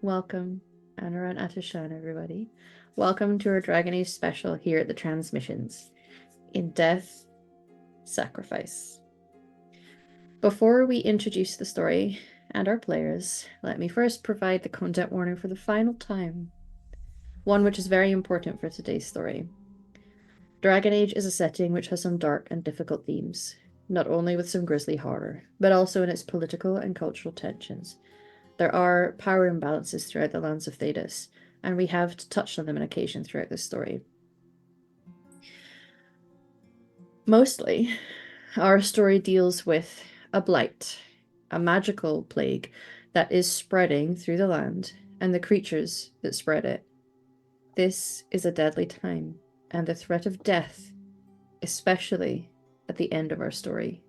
welcome, Anaran Atishan, everybody. Welcome to our Dragon Age special here at the Transmissions. In Death, Sacrifice. Before we introduce the story and our players, let me first provide the content warning for the final time. One which is very important for today's story. Dragon Age is a setting which has some dark and difficult themes, not only with some grisly horror, but also in its political and cultural tensions. There are power imbalances throughout the lands of Thedas, and we have touched on them on occasion throughout this story. Mostly, our story deals with a blight, a magical plague that is spreading through the land, and the creatures that spread it. This is a deadly time, and the threat of death, especially at the end of our story,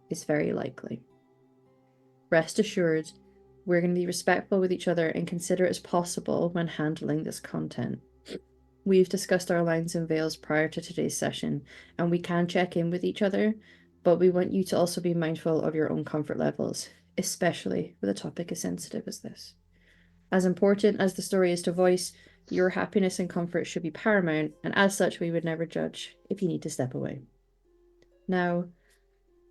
is very likely. Rest assured, we're going to be respectful with each other and considerate as possible when handling this content. We've discussed our lines and veils prior to today's session, and we can check in with each other, but we want you to also be mindful of your own comfort levels, especially with a topic as sensitive as this. As important as the story is to voice, your happiness and comfort should be paramount, and as such, we would never judge if you need to step away. Now,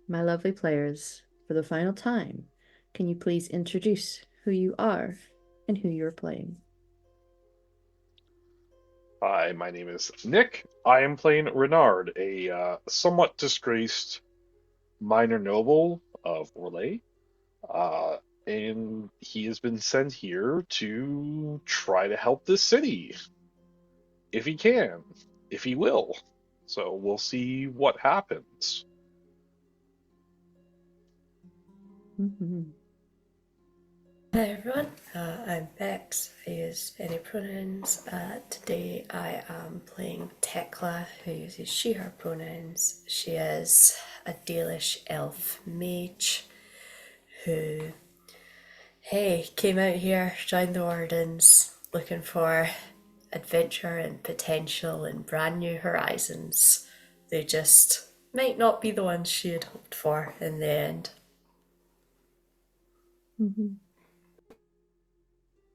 my lovely players, for the final time, can you please introduce who you are and who you're playing? Hi, my name is Nick. I am playing Renard, a somewhat disgraced minor noble of Orlais, uh, and he has been sent here to try to help this city, if he can, if he will. So we'll see what happens. Mm-hmm. Hi everyone, I'm Bex. I use any pronouns. Today I am playing Tekla, who uses she, her pronouns. She is a Dalish elf mage who, hey, came out here, joined the wardens, looking for adventure and potential and brand new horizons. They just might not be the ones she had hoped for in the end. Mm-hmm.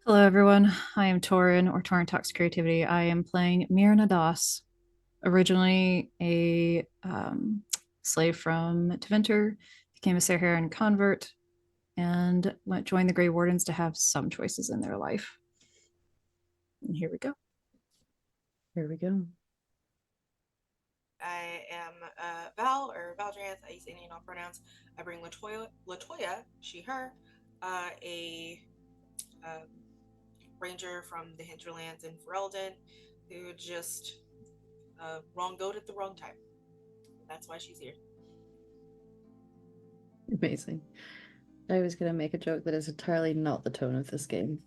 Hello, everyone. I am Torin, or Torin Talks Creativity. I am playing Mirna Das, originally a slave from Teventer, became a Saharan convert, and joined the Grey Wardens to have some choices in their life. And here we go. Here we go. I am Val or Valdranth. I use any and all pronouns. I bring Latoya, she, her, a ranger from the hinterlands in Ferelden who just wrong goat at the wrong time. That's why she's here. Amazing. I was going to make a joke that is entirely not the tone of this game.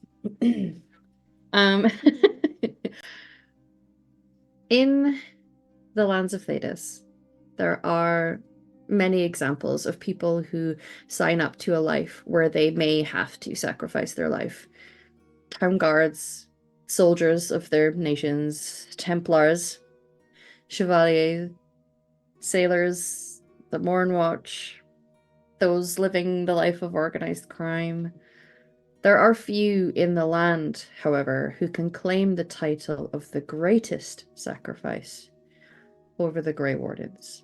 In the lands of Thedas, there are many examples of people who sign up to a life where they may have to sacrifice their life. Town guards, soldiers of their nations, Templars, chevaliers, sailors, the Morn Watch, those living the life of organized crime. There are few in the land, however, who can claim the title of the greatest sacrifice over the Grey Wardens.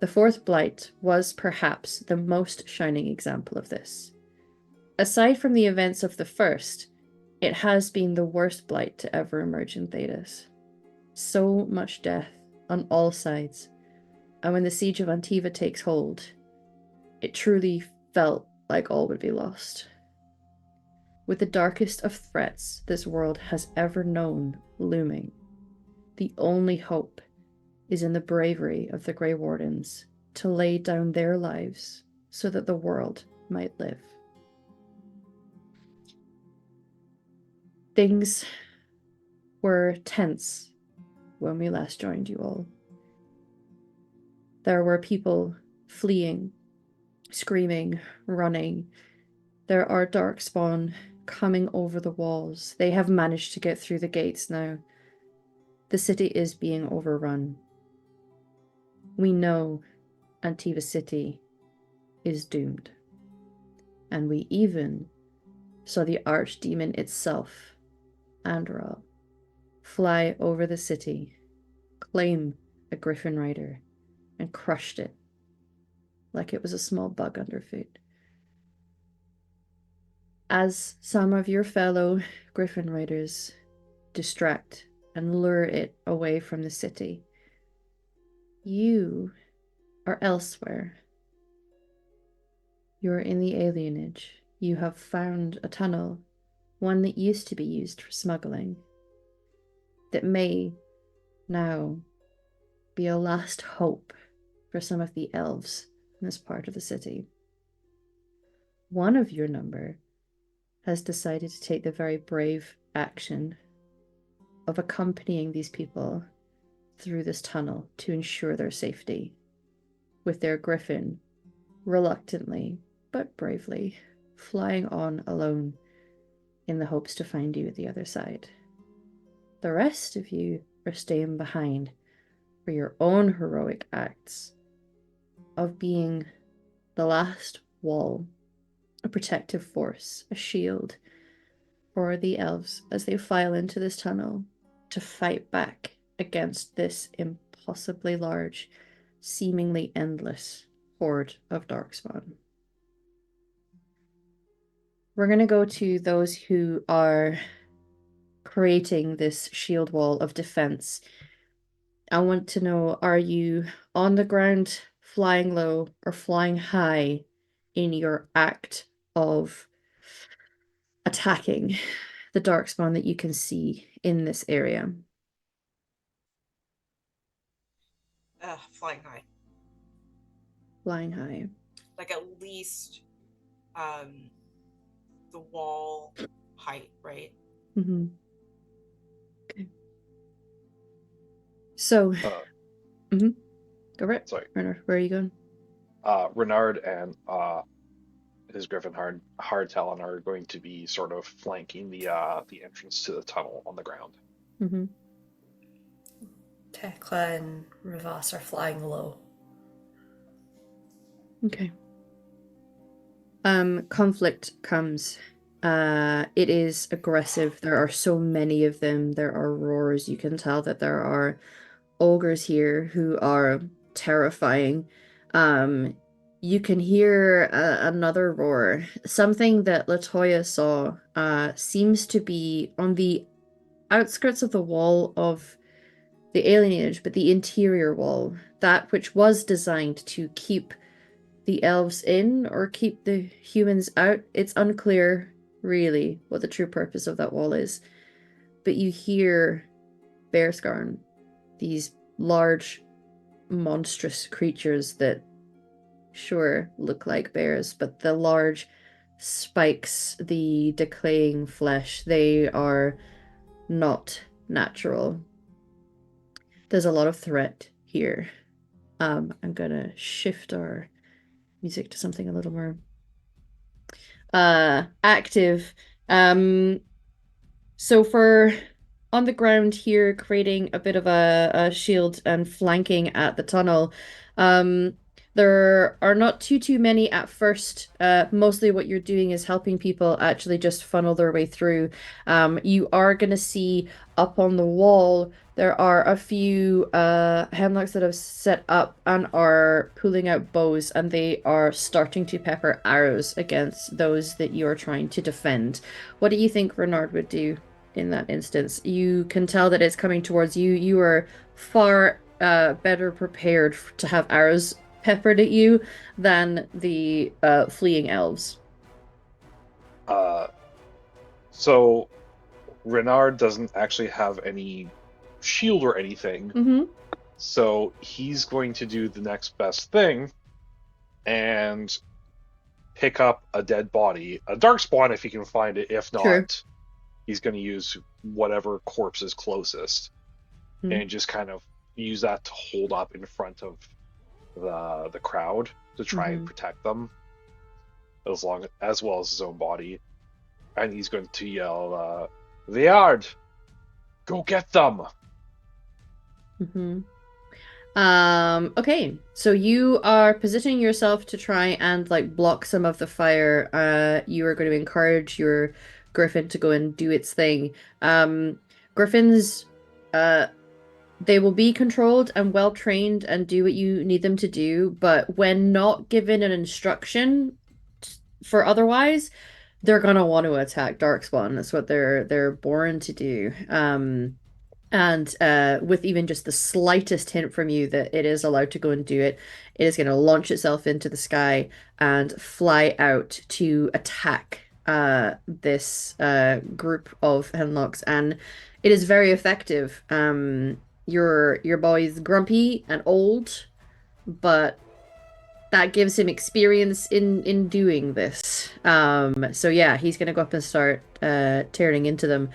The Fourth Blight was perhaps the most shining example of this. Aside from the events of the first, it has been the worst blight to ever emerge in Thedas. So much death on all sides, and when the siege of Antiva takes hold, it truly felt like all would be lost. With the darkest of threats this world has ever known looming, the only hope is in the bravery of the Grey Wardens to lay down their lives so that the world might live. Things were tense when we last joined you all. There were people fleeing, screaming, running. There are darkspawn coming over the walls. They have managed to get through the gates now. The city is being overrun. We know Antiva City is doomed. And we even saw the archdemon itself, Andral, fly over the city, claim a griffin rider, and crushed it like it was a small bug underfoot. As some of your fellow griffin riders distract and lure it away from the city, you are elsewhere. You're in the alienage. You have found a tunnel, one that used to be used for smuggling, that may now be a last hope for some of the elves in this part of the city. One of your number has decided to take the very brave action of accompanying these people through this tunnel to ensure their safety, with their griffin reluctantly but bravely flying on alone in the hopes to find you at the other side. The rest of you are staying behind for your own heroic acts of being the last wall, a protective force, a shield for the elves as they file into this tunnel to fight back against this impossibly large, seemingly endless horde of darkspawn. We're going to go to those who are creating this shield wall of defense. I want to know, are you on the ground, flying low, or flying high in your act of attacking the darkspawn that you can see in this area? Flying high. Flying high. Like at least the wall height, right? Mm-hmm. Okay. So, go for it. Sorry. Renard, where are you going? Renard and his griffin Hardtalon are going to be sort of flanking the entrance to the tunnel on the ground. Mm-hmm. Tekla and Rivas are flying low. Okay. Conflict comes. It is aggressive. There are so many of them. There are roars. You can tell that there are ogres here who are terrifying. You can hear another roar. Something that Latoya saw seems to be on the outskirts of the wall of the alienage, but the interior wall, that which was designed to keep the elves in or keep the humans out. It's unclear, really, what the true purpose of that wall is. But you hear Bearscarn, these large, monstrous creatures that sure look like bears, but the large spikes, the decaying flesh, they are not natural. There's a lot of threat here. I'm gonna shift our music to something a little more active. So for on the ground here, creating a bit of a shield and flanking at the tunnel. There are not too many at first. Mostly what you're doing is helping people actually just funnel their way through. You are going to see up on the wall, there are a few hemlocks that have set up and are pulling out bows, and they are starting to pepper arrows against those that you're trying to defend. What do you think Renard would do in that instance? You can tell that it's coming towards you. You are far better prepared to have arrows peppered at you than the fleeing elves. So Renard doesn't actually have any shield or anything. Mm-hmm. So he's going to do the next best thing and pick up a dead body, a darkspawn if he can find it. If not, Sure. he's going to use whatever corpse is closest and just kind of use that to hold up in front of the crowd to try and protect them, as well as his own body. And he's going to yell, "Viard, go get them!" Okay, so you are positioning yourself to try and like block some of the fire. You are going to encourage your griffin to go and do its thing. Griffins, uh, they will be controlled and well trained and do what you need them to do, but when not given an instruction for otherwise, they're gonna want to attack darkspawn. That's what they're born to do. And with even just the slightest hint from you that it is allowed to go and do it, it is going to launch itself into the sky and fly out to attack this group of Henlocks, and it is very effective. Your boy is grumpy and old, but that gives him experience in doing this. So yeah, he's gonna go up and start tearing into them.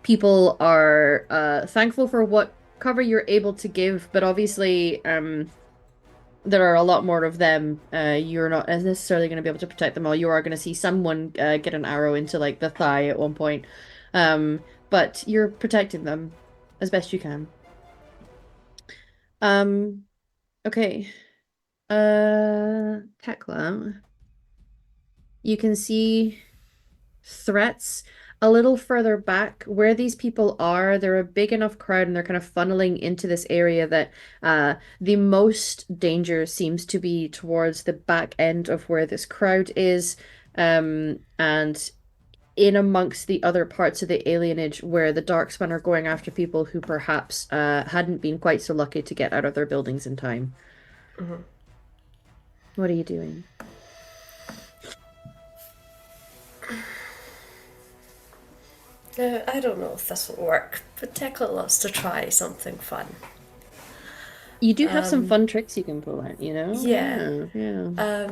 People are thankful for what cover you're able to give, but obviously there are a lot more of them. You're not necessarily going to be able to protect them all. You are going to see someone get an arrow into like the thigh at one point, but you're protecting them as best you can. Okay. Tekla, you can see threats a little further back where these people are. They're a big enough crowd and they're kind of funneling into this area that the most danger seems to be towards the back end of where this crowd is, and in amongst the other parts of the alienage where the darkspawn are going after people who perhaps hadn't been quite so lucky to get out of their buildings in time. Mm-hmm. What are you doing? Now, I don't know if this will work, but Tekla loves to try something fun. You do have some fun tricks you can pull out, you know? Yeah. Yeah.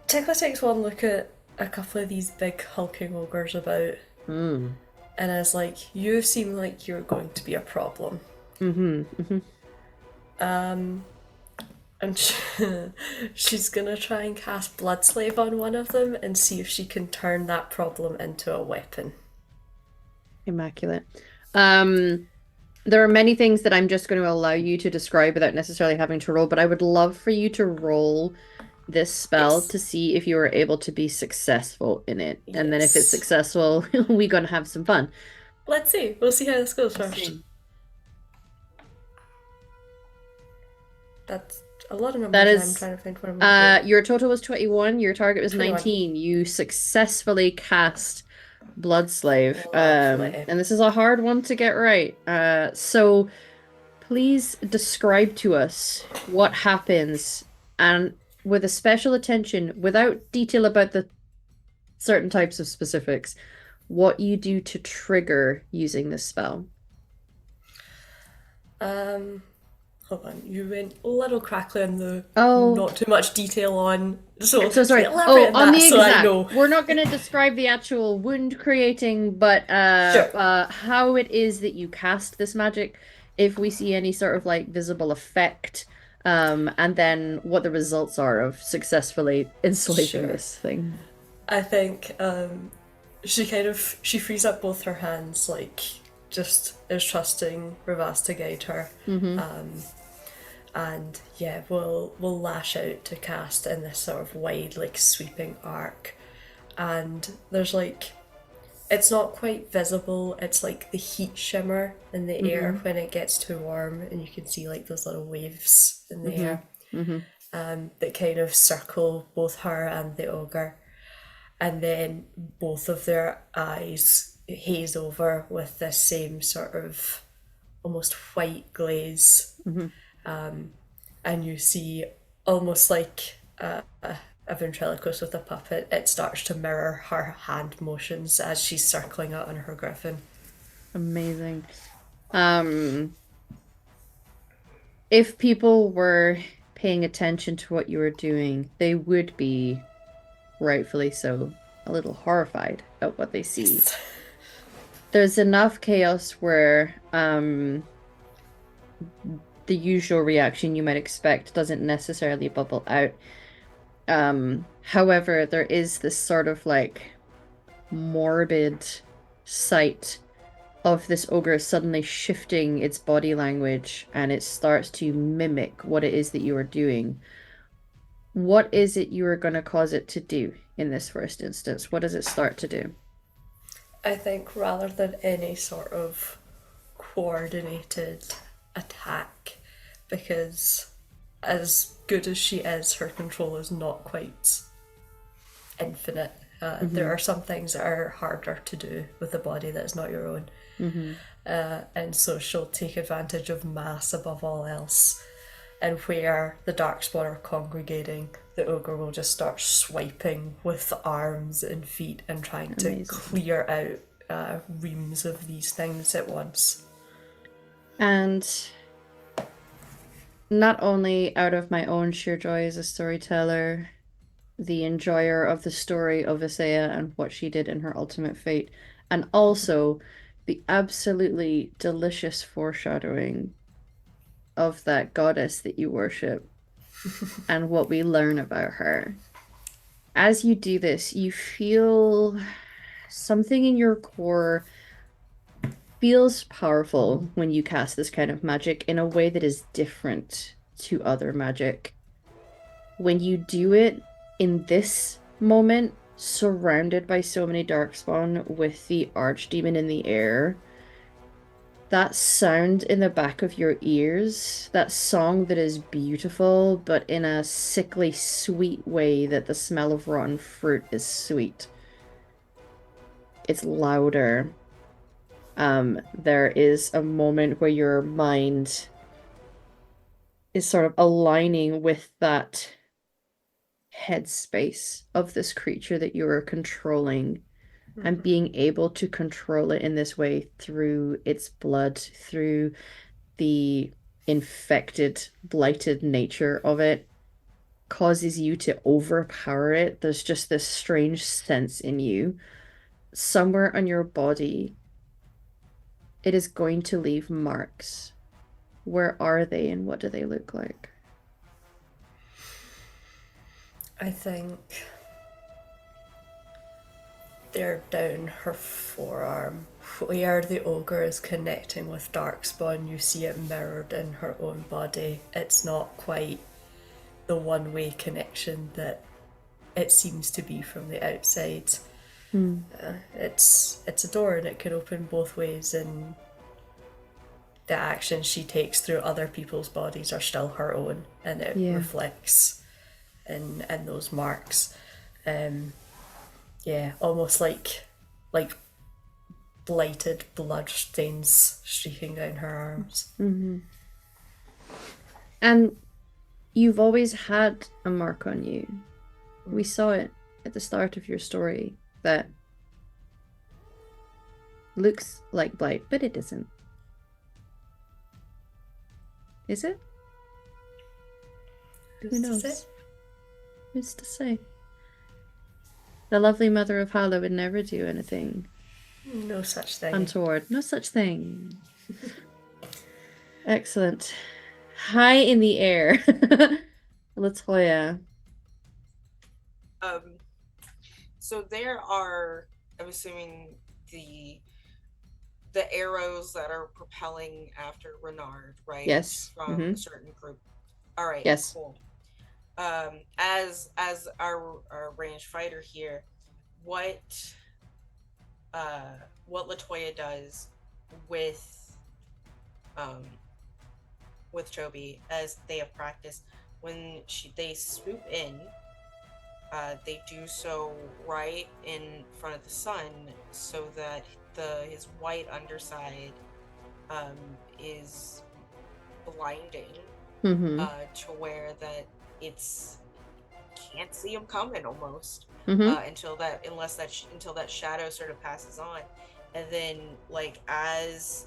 Tekla takes one look at a couple of these big hulking ogres about and is like, you seem like you're going to be a problem. And she's gonna try and cast Bloodslave on one of them and see if she can turn that problem into a weapon. Immaculate. There are many things that I'm just going to allow you to describe without necessarily having to roll, but I would love for you to roll this spell Yes. to see if you are able to be successful in it. And then if it's Yes. successful, we're going to have some fun. Let's see. We'll see how this goes Let's first. see. That's a lot of numbers. That I'm is, trying to find what I'm gonna do. your total was 21, your target was 21. 19. You successfully cast Bloodslave. Lovely. And this is a hard one to get right. So please describe to us what happens, and with a special attention, without detail about the certain types of specifics, what you do to trigger using this spell. Hold on. You went a little crackly on the Oh. not too much detail on. So sorry. elaborate On that the so exact. I know. We're not going to describe the actual wound creating, but Sure. how it is that you cast this magic, if we see any sort of like visible effect, and then what the results are of successfully enslaving Sure. this thing. I think she frees up both her hands, like just is trusting Ravas to guide her. And yeah, we'll lash out to cast in this sort of wide, like sweeping arc. And there's like, it's not quite visible, it's like the heat shimmer in the air when it gets too warm, and you can see like those little waves in the air that kind of circle both her and the ogre. And then both of their eyes haze over with this same sort of almost white glaze. And you see almost like a ventriloquist with a puppet, it starts to mirror her hand motions as she's circling out on her griffin. Amazing. If people were paying attention to what you were doing, they would be, rightfully so, a little horrified at what they see. There's enough chaos where the usual reaction you might expect doesn't necessarily bubble out. However, there is this sort of like morbid sight of this ogre suddenly shifting its body language and it starts to mimic what it is that you are doing. What is it you are going to cause it to do in this first instance? What does it start to do? I think rather than any sort of coordinated attack, because as good as she is, her control is not quite infinite. There are some things that are harder to do with a body that is not your own. And so she'll take advantage of mass above all else. And where the darkspawn are congregating, the ogre will just start swiping with arms and feet and trying to clear out reams of these things at once. And not only out of my own sheer joy as a storyteller, the enjoyer of the story of Isaiah and what she did in her ultimate fate, and also the absolutely delicious foreshadowing of that goddess that you worship and what we learn about her. As you do this, you feel something in your core feels powerful when you cast this kind of magic in a way that is different to other magic. When you do it in this moment, surrounded by so many darkspawn with the archdemon in the air, that sound in the back of your ears, that song that is beautiful, but in a sickly sweet way that the smell of rotten fruit is sweet. It's louder. There is a moment where your mind is sort of aligning with that headspace of this creature that you are controlling and being able to control it in this way through its blood, through the infected, blighted nature of it, causes you to overpower it. There's just this strange sense in you. Somewhere on your body, it is going to leave marks. Where are they and what do they look like? I think they're down her forearm. Where the ogre is connecting with darkspawn, you see it mirrored in her own body. It's not quite the one-way connection that it seems to be from the outside. It's a door and it can open both ways, and the actions she takes through other people's bodies are still her own, and it reflects in those marks. Almost like blighted blood stains streaking down her arms. And you've always had a mark on you. We saw it at the start of your story that looks like blight, but it isn't. Is it? Who knows? Who's to say? The lovely mother of Hala would never do anything No such thing. untoward. No such thing. Excellent. High in the air. Latoya. So there are, I'm assuming, the arrows that are propelling after Renard, right? Yes. From a certain group. All right. Yes. Cool. As our ranged fighter here, what Latoya does with Toby, as they have practiced, when they swoop in, they do so right in front of the sun, so that his white underside is blinding, to where that it's can't see him coming almost, until that shadow sort of passes on, and then as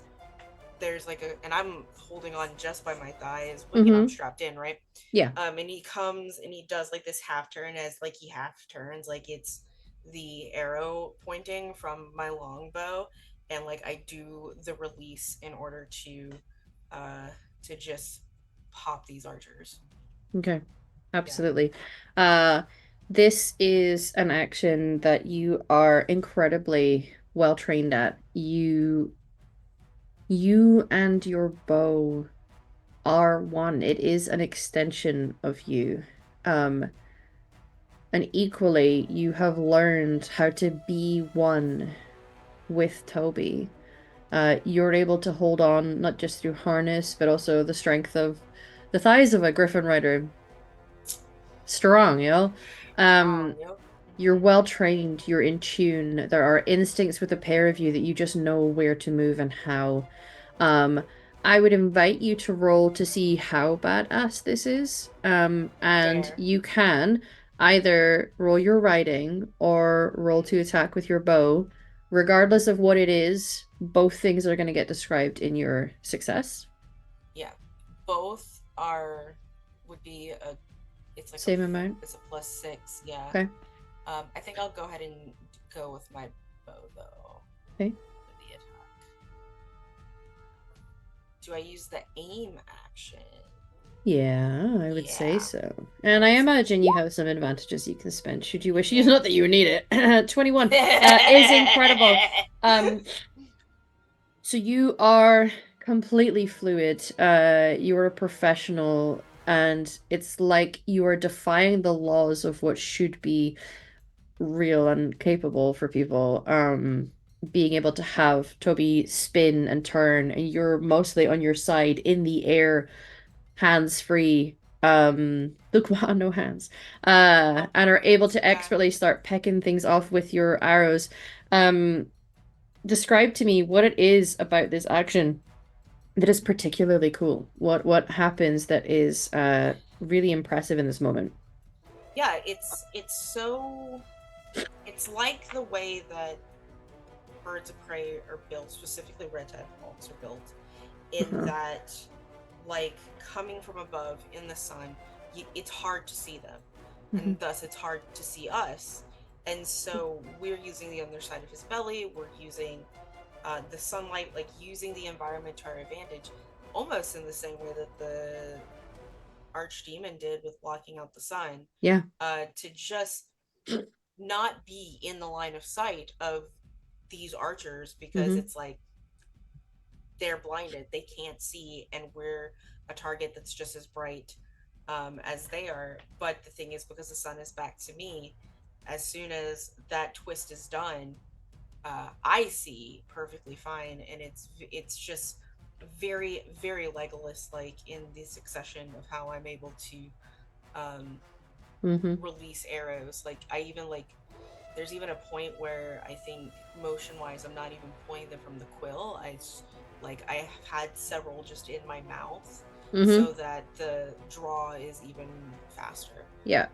there's and I'm holding on just by my thighs when I'm strapped in, right? Yeah. And he comes and he does this half turn, as he half turns like it's the arrow pointing from my longbow, and I do the release in order to just pop these archers. Okay. Absolutely. This is an action that you are incredibly well trained at. You You and your bow are one. It is an extension of you. And equally, you have learned how to be one with Toby. You're able to hold on not just through harness, but also the strength of the thighs of a griffin rider. Strong, you know? Strong, yep. You're well trained, you're in tune. There are instincts with the pair of you that you just know where to move and how. Um, I would invite you to roll to see how badass this is. And Fair. you can either roll your riding or roll to attack with your bow. Regardless of what it is, both things are going to get described in your success. Yeah. Both would be a it's like Same amount. it's a +6, yeah. Okay. I think I'll go ahead and go with my bow though. Okay. For the attack. Do I use the aim action? Yeah, I would say Yeah. so. And I imagine you have some advantages you can spend should you wish. Yeah. Not that you would need it. 21 is incredible. So you are completely fluid. You are a professional, and it's like you are defying the laws of what should be real and capable for people. Being able to have Toby spin and turn, and you're mostly on your side in the air, hands free. Look, wow, no hands. And are able to expertly start pecking things off with your arrows. Describe to me what it is about this action that is particularly cool. What happens that is really impressive in this moment? Yeah, it's like the way that birds of prey are built, specifically red-tailed hawks are built, in that, like, coming from above in the sun, it's hard to see them, and thus it's hard to see us. And so we're using the underside of his belly, we're using the sunlight, like using the environment to our advantage, almost in the same way that the archdemon did with blocking out the sun. Yeah. To just not be in the line of sight of these archers, because it's like they're blinded, they can't see, and we're a target that's just as bright as they are. But the thing is, because the sun is back to me, as soon as that twist is done, I see perfectly fine, and it's just very, very Legolas like in the succession of how I'm able to release arrows. Like I even like there's even a point where I think motion wise I'm not even pointing them from the quill. I have had several just in my mouth, so that the draw is even faster. Yeah.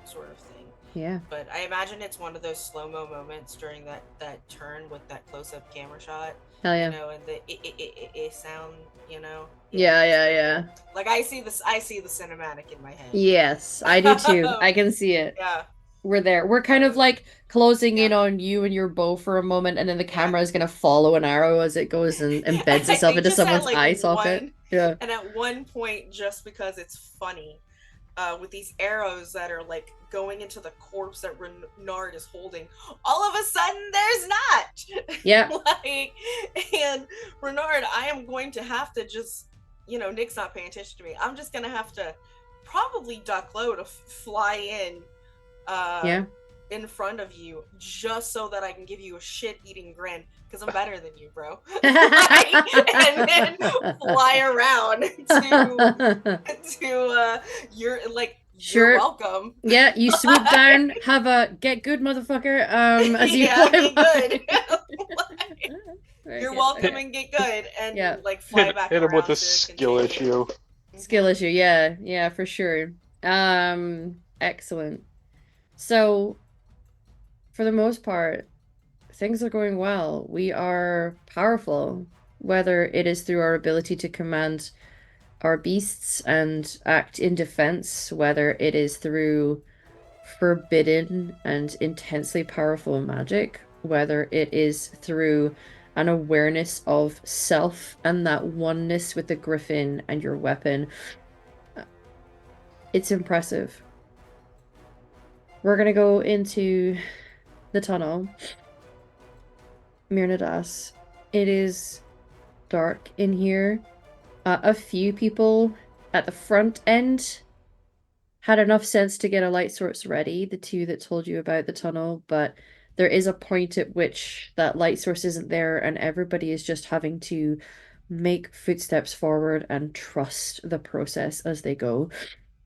Sort of thing. Yeah. But I imagine it's one of those slow-mo moments during that turn with that close-up camera shot. Hell yeah. You know, and the it sound, you know. Yeah. Like I see the cinematic in my head. Yes, I do too. I can see it. Yeah. We're there. We're kind of like closing in on you and your bow for a moment, and then the camera is gonna follow an arrow as it goes and embeds itself into someone's eye socket. Yeah. And at one point, just because it's funny, with these arrows that are like going into the corpse that Renard is holding, all of a sudden there's not. Yeah. And Renard, I am going to have to just, Nick's not paying attention to me. I'm just gonna have to probably duck low to fly in front of you, just so that I can give you a shit-eating grin, because I'm better than you, bro. And then fly around to you're welcome. Yeah, you swoop down, have a get good, motherfucker. As you fly good. You're welcome and get good, and fly back. Hit him with a skill issue. Skill issue, yeah, for sure. Excellent. So, for the most part, things are going well. We are powerful, whether it is through our ability to command our beasts and act in defense, whether it is through forbidden and intensely powerful magic, whether it is through an awareness of self and that oneness with the griffin and your weapon. It's impressive. We're gonna go into the tunnel. Mirnadas. It is dark in here. A few people at the front end had enough sense to get a light source ready, the two that told you about the tunnel, but there is a point at which that light source isn't there and everybody is just having to make footsteps forward and trust the process as they go.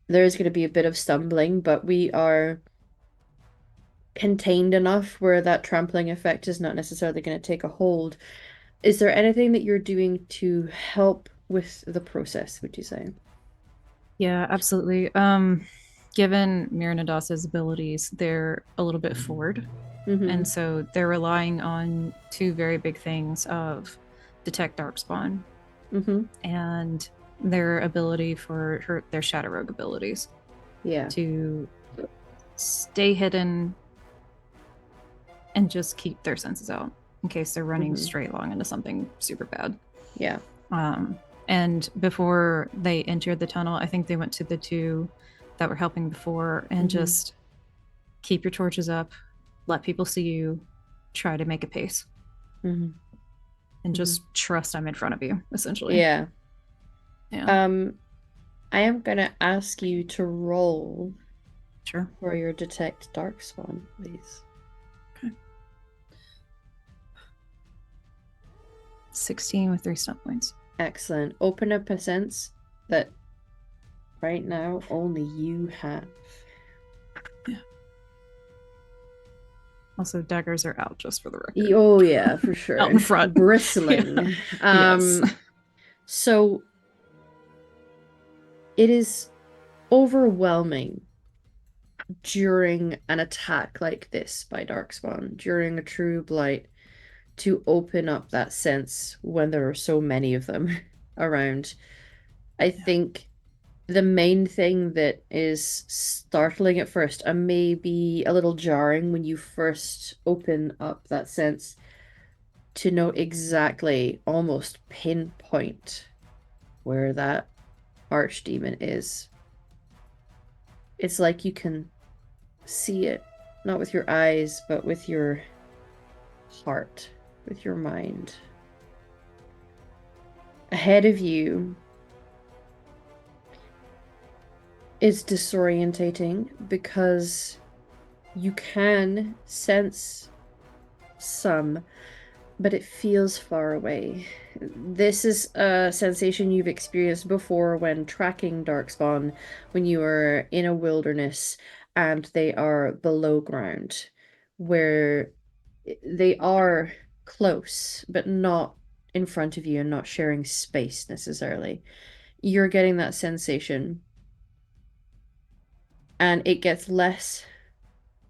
There is going to be a bit of stumbling, but we are contained enough where that trampling effect is not necessarily going to take a hold. Is there anything that you're doing to help with the process, would you say? Yeah, absolutely. Given Miranadas's abilities, they're a little bit forward. And so they're relying on two very big things of detect darkspawn and their ability for their shadow rogue abilities. Yeah. To stay hidden and just keep their senses out in case they're running straight along into something super bad. Yeah. And before they entered the tunnel, I think they went to the two that were helping before and just keep your torches up, let people see you, try to make a pace. And just trust I'm in front of you, essentially. Yeah. Yeah. I am gonna ask you to roll for your detect darkspawn, please. Okay. 16 with 3 stunt points. Excellent. Open up a sense that right now only you have. Yeah. Also, daggers are out, just for the record. Oh yeah, for sure. Out in front. Bristling. Yes. So it is overwhelming during an attack like this by darkspawn, during a true blight, to open up that sense when there are so many of them around. I think the main thing that is startling at first and maybe a little jarring when you first open up that sense to know exactly, almost pinpoint where that archdemon is. It's like you can see it, not with your eyes, but with your heart, with your mind. Ahead of you is disorientating because you can sense some, but it feels far away. This is a sensation you've experienced before when tracking darkspawn, when you are in a wilderness and they are below ground, where they are close, but not in front of you and not sharing space necessarily. You're getting that sensation, and it gets less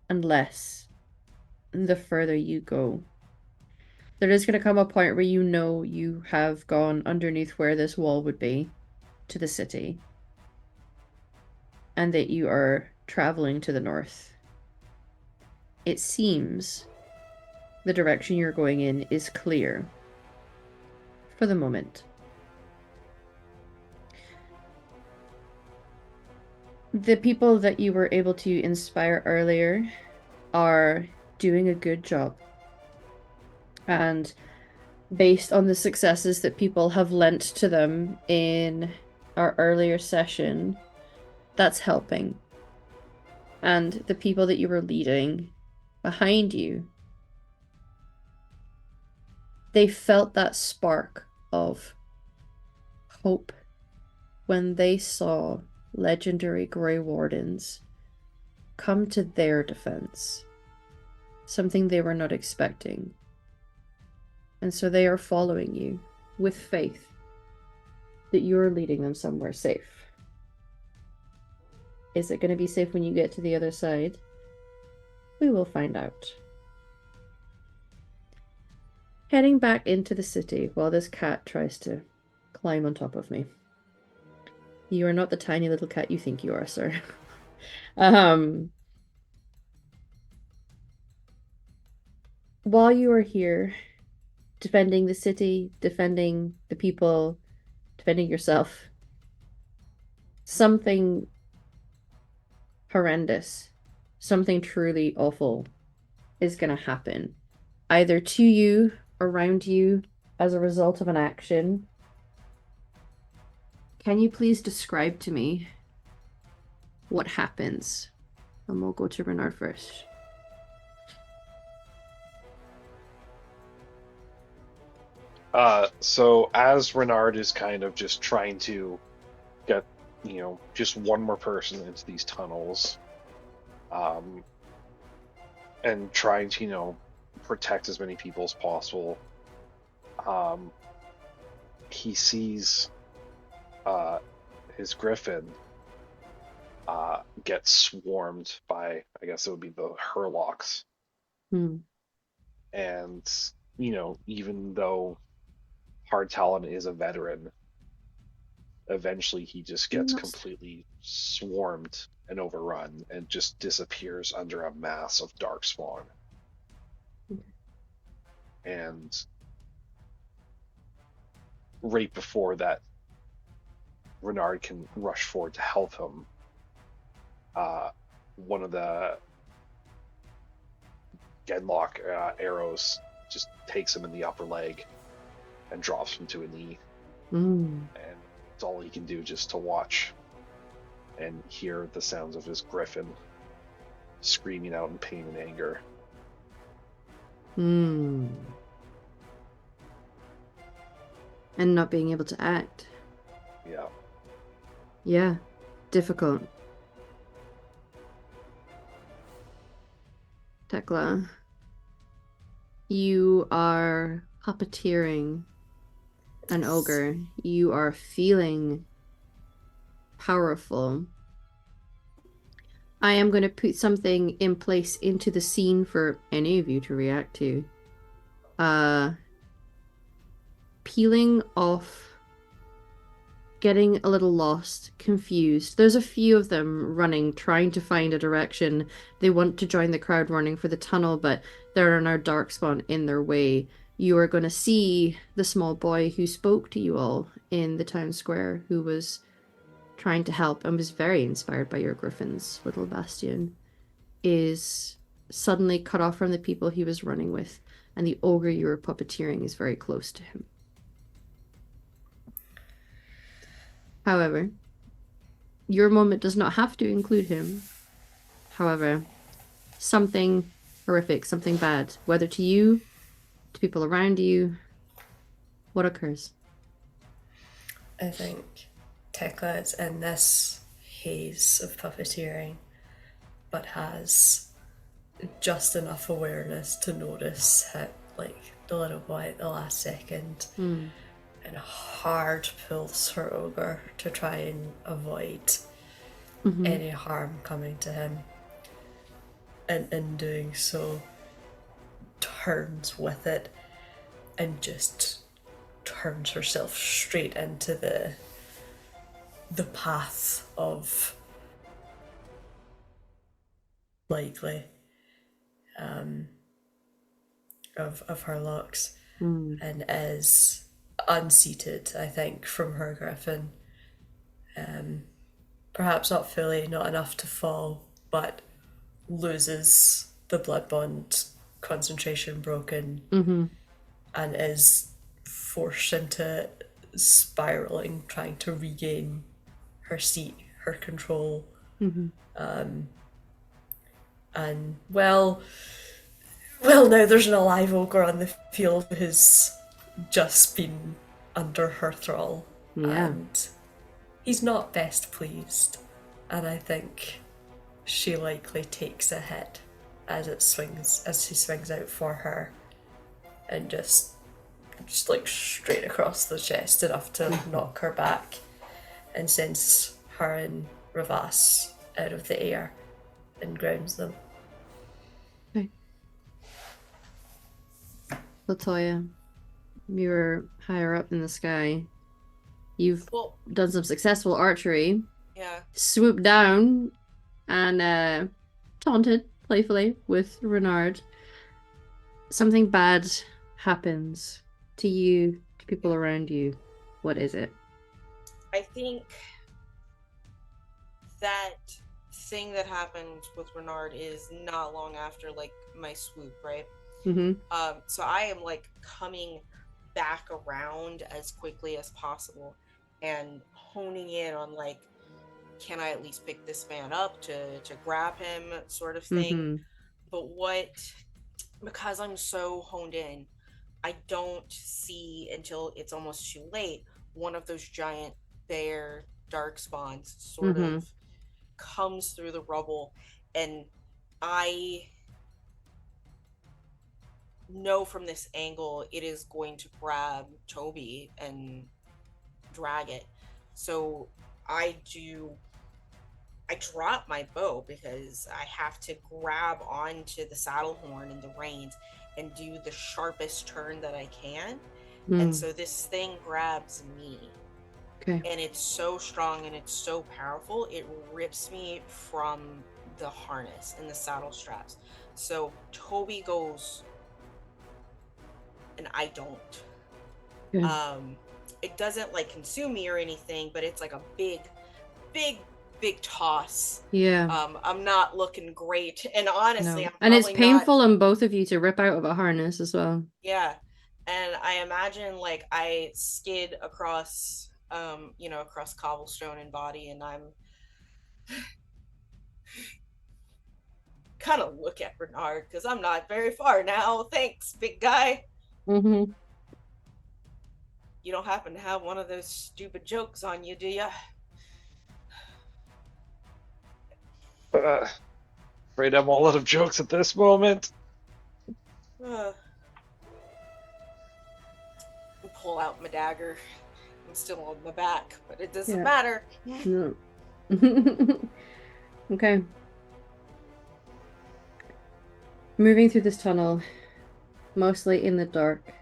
and less the further you go. There is going to come a point where you know you have gone underneath where this wall would be to the city, and that you are traveling to the north. It seems the direction you're going in is clear for the moment. The people that you were able to inspire earlier are doing a good job. And based on the successes that people have lent to them in our earlier session, that's helping. And the people that you were leading behind you, they felt that spark of hope when they saw legendary Grey Wardens come to their defense, something they were not expecting. And so they are following you with faith that you're leading them somewhere safe. Is it going to be safe when you get to the other side? We will find out. Heading back into the city while this cat tries to climb on top of me. You are not the tiny little cat you think you are, sir. While you are here, defending the city, defending the people, defending yourself, something horrendous, something truly awful is going to happen. Either to you, around you, as a result of an action. Can you please describe to me what happens? And we'll go to Renard first. So as Renard is kind of just trying to get, just one more person into these tunnels, and trying to, protect as many people as possible, he sees his griffin get swarmed by, I guess it would be the Hurlocks. And, even though Hard Talon is a veteran, eventually he just gets completely swarmed and overrun and just disappears under a mass of darkspawn. And right before that Renard can rush forward to help him, one of the Genlock arrows just takes him in the upper leg and drops him to a knee. And it's all he can do just to watch and hear the sounds of his griffin screaming out in pain and anger. And not being able to act. Yeah. Yeah. Difficult. Tekla, you are puppeteering an ogre. You are feeling powerful. I am going to put something in place into the scene for any of you to react to. Peeling off, getting a little lost, confused. There's a few of them running, trying to find a direction. They want to join the crowd running for the tunnel, but there are now darkspawn in their way. You are going to see the small boy who spoke to you all in the town square, who was trying to help and was very inspired by your griffin's little bastion, is suddenly cut off from the people he was running with, and the ogre you were puppeteering is very close to him. However, your moment does not have to include him. However, something horrific, something bad, whether to you, to people around you, what occurs? I think Tekla is in this haze of puppeteering, but has just enough awareness to notice how, like, the little boy at the last second and hard pulls her ogre to try and avoid any harm coming to him. And in doing so, turns with it and just turns herself straight into the path of likely of her locks, and is unseated, I think, from her griffin. Perhaps not fully, not enough to fall, but loses the blood bond, concentration broken, and is forced into spiraling, trying to regain her seat, her control. And well, now there's an alive ogre on the field who's just been under her thrall, and he's not best pleased, and I think she likely takes a hit as he swings out for her, and just like straight across the chest, enough to knock her back and sends her and Ravas out of the air and grounds them. Okay. Latoya, you're higher up in the sky. You've done some successful archery. Yeah. Swooped down and taunted playfully with Renard. Something bad happens to you, to people around you. What is it? I think that thing that happened with Renard is not long after, like, my swoop, right? So I am, like, coming back around as quickly as possible and honing in on like, can I at least pick this man up to grab him, sort of thing. But because I'm so honed in, I don't see until it's almost too late one of those giant bear darkspawns sort of comes through the rubble, and I know from this angle it is going to grab Toby and drag it. So I drop my bow because I have to grab onto the saddle horn and the reins and do the sharpest turn that I can. And so this thing grabs me. Okay. And it's so strong and it's so powerful, it rips me from the harness and the saddle straps. So Toby goes and I don't. Yeah. It doesn't like consume me or anything, but it's like a big toss. Yeah. I'm not looking great, and honestly, No. I'm And it's probably not. painful on both of you to rip out of a harness as well. Yeah, and I imagine like I skid across, across cobblestone and body, and I'm kind of look at Bernard because I'm not very far now. Thanks, big guy. You don't happen to have one of those stupid jokes on you, do you? Afraid I'm all out of jokes at this moment. Pull out my dagger. I'm still on my back, but it doesn't matter. No. Okay. Moving through this tunnel, mostly in the dark,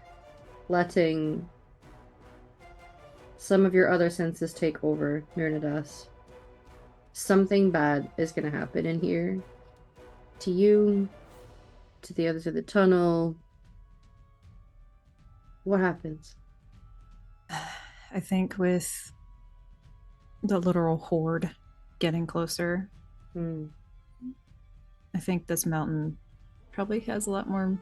letting some of your other senses take over, Myrnidas. Something bad is going to happen in here. To you, to the others of the tunnel. What happens? I think with the literal horde getting closer, I think this mountain probably has a lot more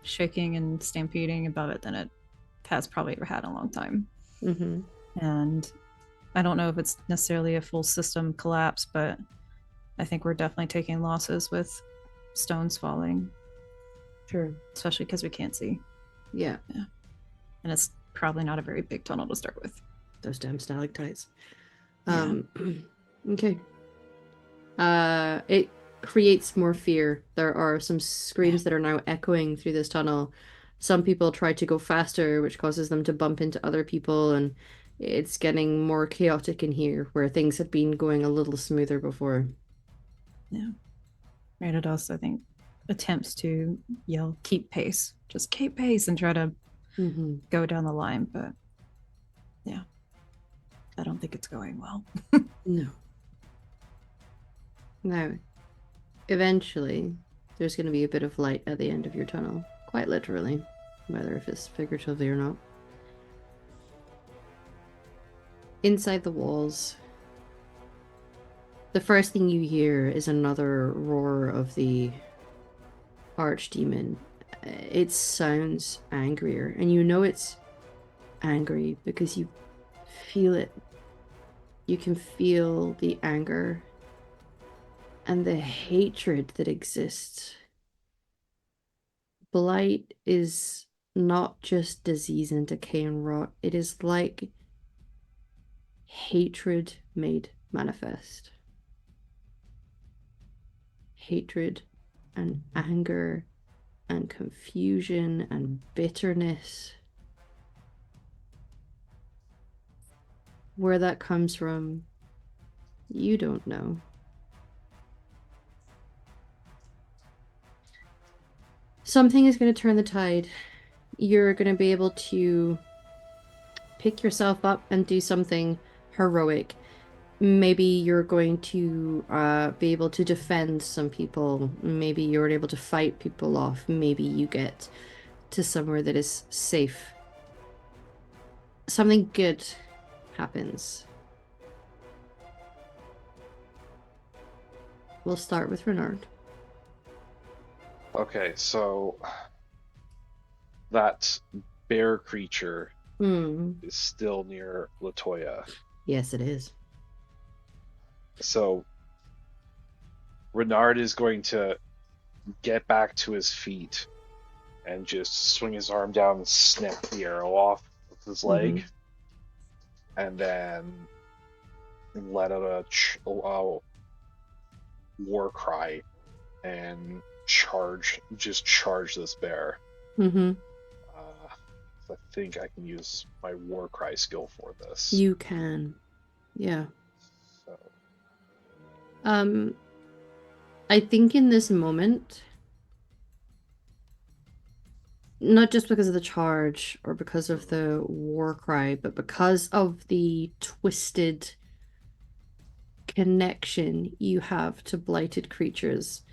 shaking and stampeding above it than it has probably ever had in a long time. And I don't know if it's necessarily a full system collapse, but I think we're definitely taking losses with stones falling. Sure. Especially because we can't see. Yeah. And it's probably not a very big tunnel to start with. Those damn stalactites. Yeah. Okay. It creates more fear. There are some screams that are now echoing through this tunnel. Some people try to go faster, which causes them to bump into other people, and it's getting more chaotic in here, where things had been going a little smoother before. Yeah. Myrnidas, I think, attempts to yell, keep pace. Just keep pace and try to go down the line, but yeah. I don't think it's going well. No. Now, eventually, there's going to be a bit of light at the end of your tunnel. Quite literally, whether if it's figuratively or not. Inside the walls, the first thing you hear is another roar of the archdemon. It sounds angrier, and you know it's angry because you feel it. You can feel the anger and the hatred that exists. Blight is not just disease and decay and rot. It is like hatred made manifest. Hatred and anger and confusion and bitterness. Where that comes from, you don't know. Something is going to turn the tide. You're going to be able to pick yourself up and do something heroic. Maybe you're going to be able to defend some people. Maybe you're able to fight people off. Maybe you get to somewhere that is safe. Something good happens. We'll start with Renard. Okay, so that bear creature Hmm. is still near Latoya. Yes, it is. So Renard is going to get back to his feet and just swing his arm down and snap the arrow off with his leg, and then let out a war cry and charge this bear. Mm-hmm. I think I can use my war cry skill for this. You can. Yeah. So. I think in this moment, not just because of the charge or because of the war cry, but because of the twisted connection you have to blighted creatures.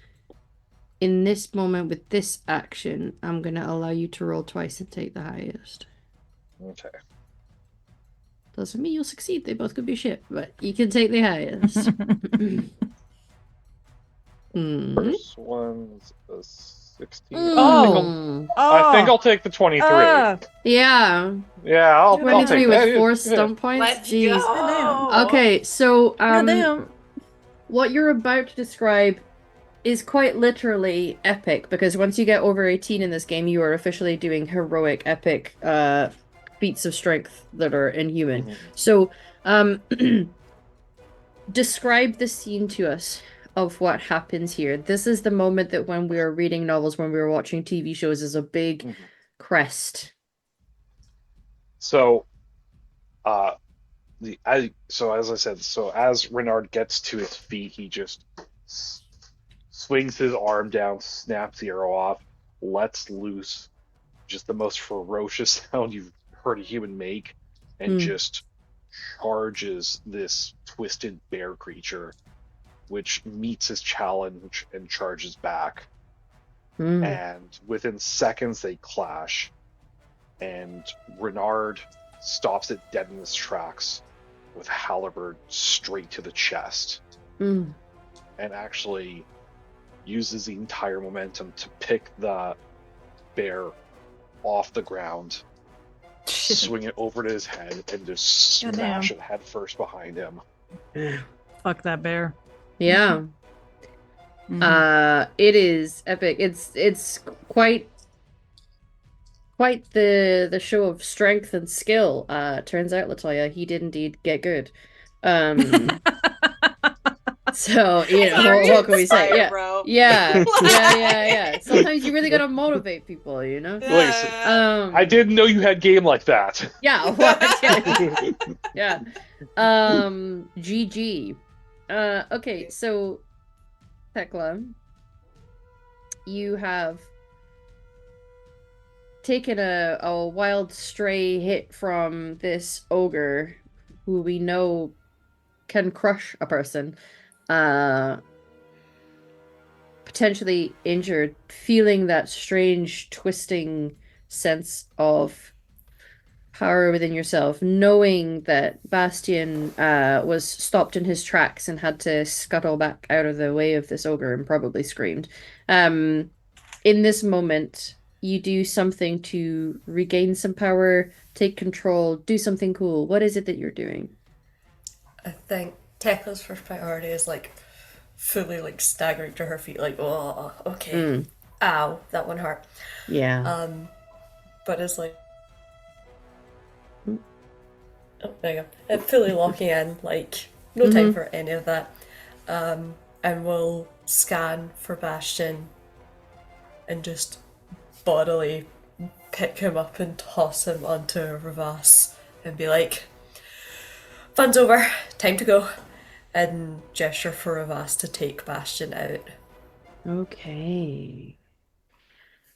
In this moment, with this action, I'm going to allow you to roll twice and take the highest. Okay. Doesn't mean you'll succeed. They both could be shit, but you can take the highest. First one's a 16. Oh. I think I'll take the 23. Yeah. Yeah, I'll 23 take with that. 4 stump points. Let's Jeez. go. Okay, so Goddamn. what you're about to describe is quite literally epic, because once you get over 18 in this game, you are officially doing heroic, epic feats of strength that are inhuman. Mhm. So, describe the scene to us of what happens here. This is the moment that when we were reading novels, when we were watching TV shows, is a big crest. So, as I said, as Renard gets to his feet, he just swings his arm down, snaps the arrow off, lets loose just the most ferocious sound you've heard a human make, and just charges this twisted bear creature, which meets his challenge and charges back. And within seconds they clash, and Renard stops it dead in its tracks with a halberd straight to the chest, and actually uses the entire momentum to pick the bear off the ground, swing it over to his head, and just smash it head first behind him. Fuck that bear. Yeah. It is epic. It's quite the show of strength and skill. Turns out, Latoya, he did indeed get good. So, what can we say? Yeah. Bro. Yeah. Sometimes you really gotta motivate people, I didn't know you had game like that. Yeah, what? Yeah. GG. Okay, so Tekla, you have taken a wild stray hit from this ogre who we know can crush a person, potentially injured, feeling that strange twisting sense of power within yourself, knowing that Bastian was stopped in his tracks and had to scuttle back out of the way of this ogre and probably screamed. In this moment, you do something to regain some power, take control, do something cool. What is it that you're doing? I think Tekla's first priority is fully staggering to her feet, oh, okay, ow, that one hurt. Yeah. But it's oh, there you go. Fully locking in, no time for any of that. And we'll scan for Bastion and just bodily pick him up and toss him onto Ravas and be like, fun's over, time to go. And gesture for Ravas to take Bastion out. Okay.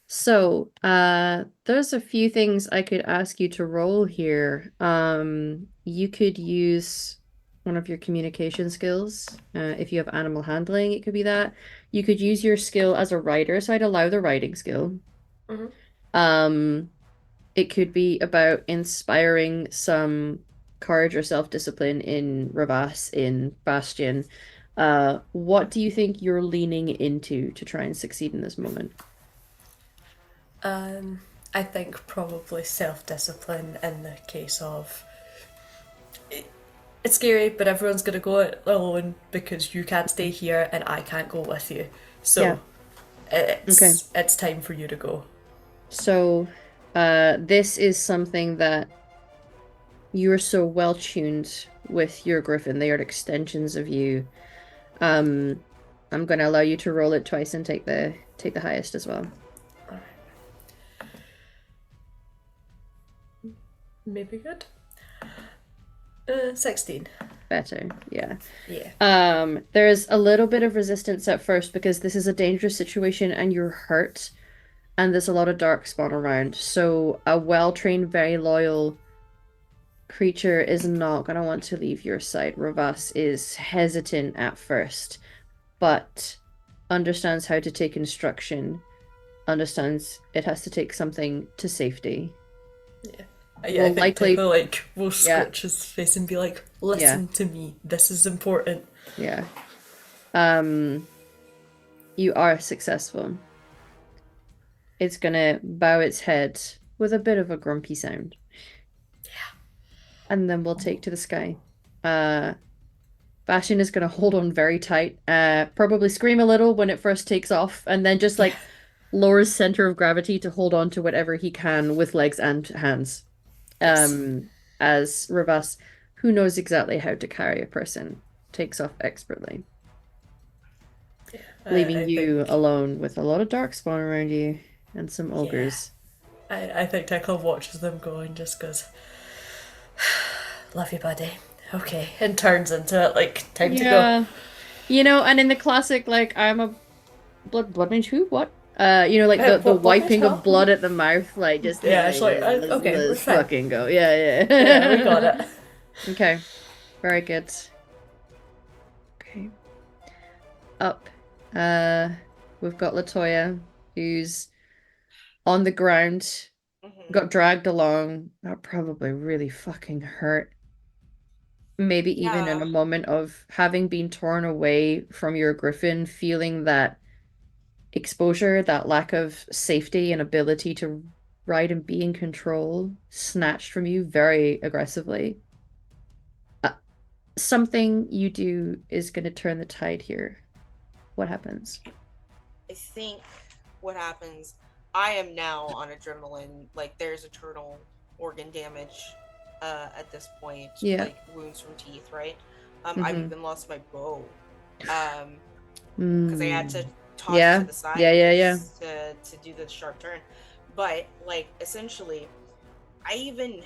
So, there's a few things I could ask you to roll here. You could use one of your communication skills. If you have animal handling, it could be that. You could use your skill as a rider, so I'd allow the riding skill. It could be about inspiring some courage or self-discipline in Ravas, in Bastion. What do you think you're leaning into to try and succeed in this moment? I think probably self-discipline in the case of it's scary, but everyone's gonna go it alone because you can't stay here and I can't go with you. Yeah. So Okay. it's time for you to go. So, this is something that you're so well tuned with your griffin. They are extensions of you. I'm going to allow you to roll it twice and take the highest as well. Alright. Maybe good. 16. Better, yeah. Yeah. There's a little bit of resistance at first because this is a dangerous situation and you're hurt, and there's a lot of darkspawn around. So a well-trained, very loyal creature is not going to want to leave your side. Ravas is hesitant at first, but understands how to take instruction, understands it has to take something to safety. Yeah. Yeah, I think likely Tycho, will scratch his face and be like, listen to me, this is important. Yeah. You are successful. It's gonna bow its head with a bit of a grumpy sound. Yeah. And then we'll take to the sky. Bastion is gonna hold on very tight, probably scream a little when it first takes off, and then just like lowers center of gravity to hold on to whatever he can with legs and hands. Yes. As Ravas, who knows exactly how to carry a person, takes off expertly. Yeah, Leaving you alone with a lot of darkspawn around you and some ogres. Yeah. I think Tycho watches them go and just goes, love you, buddy. Okay. And turns into it, like, time to go. You know, and in the classic, like, I'm a blood mage who? What? You know, like the wiping of blood at the mouth, like just it's like okay, let's fucking go. Yeah. Yeah, we got it. Okay, very good. Okay, up. We've got Latoya, who's on the ground, got dragged along, got probably really fucking hurt. Maybe even in a moment of having been torn away from your griffin, feeling that exposure, that lack of safety and ability to ride and be in control, snatched from you very aggressively. Something you do is going to turn the tide here. What happens? I think what happens, I am now on adrenaline. Like, there's eternal organ damage at this point. Yeah. Like, wounds from teeth, right? I've even lost my bow. Because I had to toss to the side to do the sharp turn. But, like, essentially, I even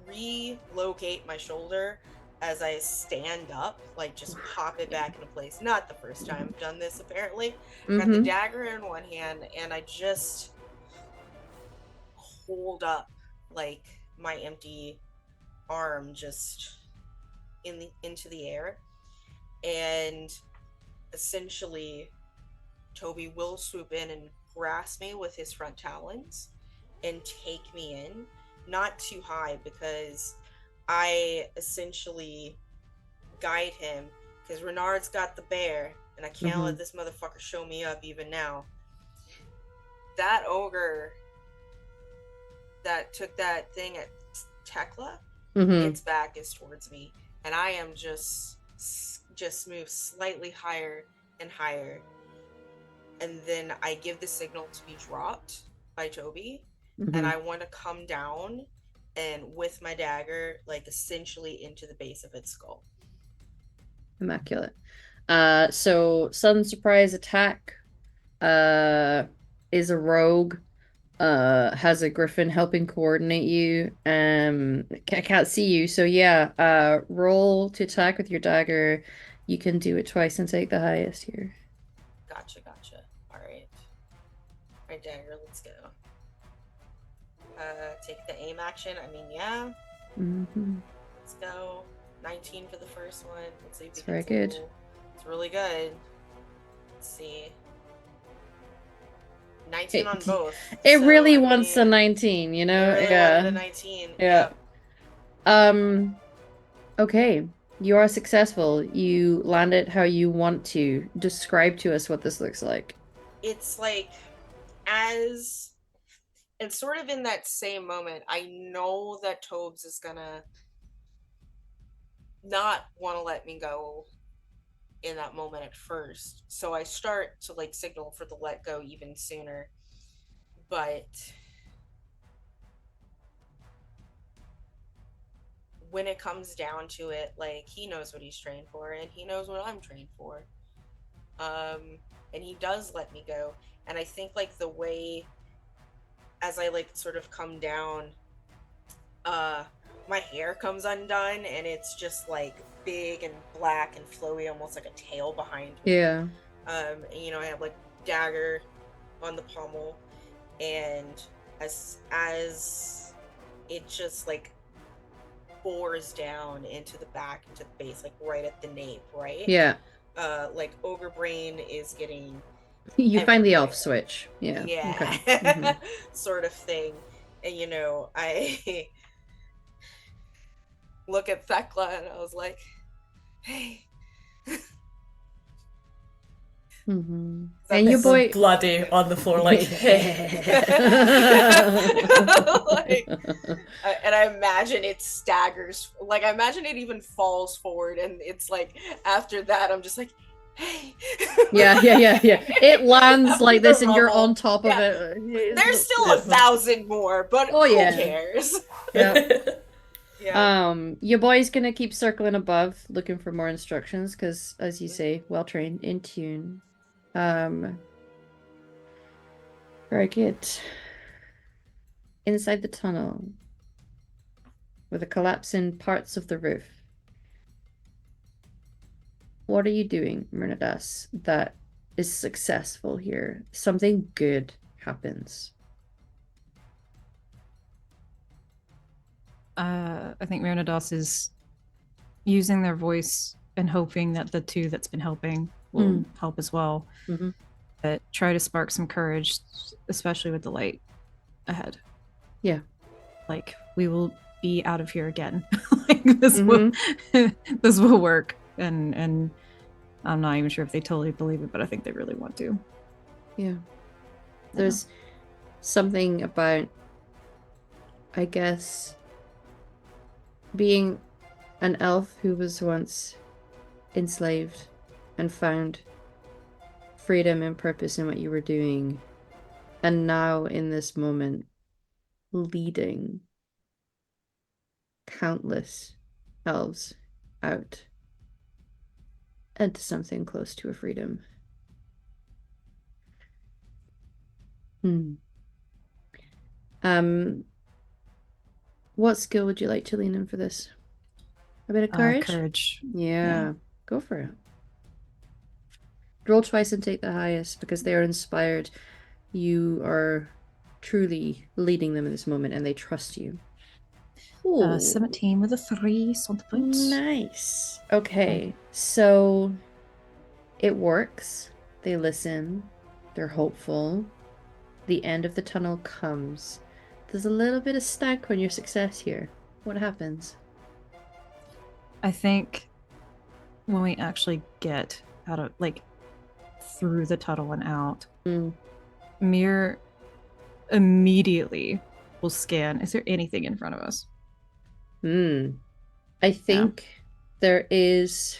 relocate my shoulder as I stand up, like just pop it back into place. Not the first time I've done this, apparently. Got the dagger in one hand, and I just hold up like my empty arm just into the air, and essentially Toby will swoop in and grasp me with his front talons and take me in, not too high, because I essentially guide him, because Renard's got the bear, and I can't let this motherfucker show me up even now. That ogre that took that thing at Tekla, its back is towards me, and I am just move slightly higher and higher, and then I give the signal to be dropped by Toby, and I want to come down and with my dagger, like, essentially into the base of its skull. Immaculate. So sudden surprise attack is a rogue, has a griffin helping coordinate you. I can't see you, so yeah, roll to attack with your dagger. You can do it twice and take the highest here. Gotcha. All right, dagger, let's go. Take the aim action. I mean, yeah. Let's go. 19 for the first one. Let's see if it's very good. It's really good. Let's see. 19 on both. It really wants a 19, you know? It really wanted a 19. Yeah. Okay. You are successful. You land it how you want to. Describe to us what this looks like. It's like, as And sort of in that same moment, I know that Tobes is gonna not want to let me go in that moment at first. So I start to like signal for the let go even sooner. But when it comes down to it, like, he knows what he's trained for and he knows what I'm trained for. And he does let me go. And I think like the way as I like sort of come down, my hair comes undone and it's just like big and black and flowy, almost like a tail behind me. Yeah. And, you know, I have like dagger on the pommel, and as it just like bores down into the back, into the base, like right at the nape, right? Yeah. Like ogre brain is getting You find the elf everywhere. switch. Yeah. Yeah. Okay. Sort of thing. And you know, I look at Thekla and I was like, hey. Mm-hmm. That And your boy bloody on the floor, like, like, and I imagine it staggers, like I imagine it even falls forward, and it's like after that I'm just like, hey. Yeah. It lands like this and you're on top of it. There's still 1,000 more, but oh, who yeah. cares? Yeah. Yeah. Your boy's gonna keep circling above, looking for more instructions, because, as you say, well trained, in tune. Very good. Inside the tunnel, with a collapse in parts of the roof. What are you doing, Myrnadas, that is successful here? Something good happens. I think Myrnadas is using their voice and hoping that the two that's been helping will help as well. Mm-hmm. But try to spark some courage, especially with the light ahead. Yeah. Like, we will be out of here again. Like, this will work. And I'm not even sure if they totally believe it, but I think they really want to. Yeah. There's something about, I guess, being an elf who was once enslaved and found freedom and purpose in what you were doing, and now in this moment leading countless elves out into something close to a freedom. What skill would you like to lean in for this? A bit of courage? Courage. Yeah. Go for it. Roll twice and take the highest, because they are inspired. You are truly leading them in this moment, and they trust you. 17 with a 3 on the points. Nice. Okay, so it works. They listen. They're hopeful. The end of the tunnel comes. There's a little bit of stank on your success here. What happens? I think when we actually get out of, like, through the tunnel and out, Mir immediately will scan. Is there anything in front of us? I think there is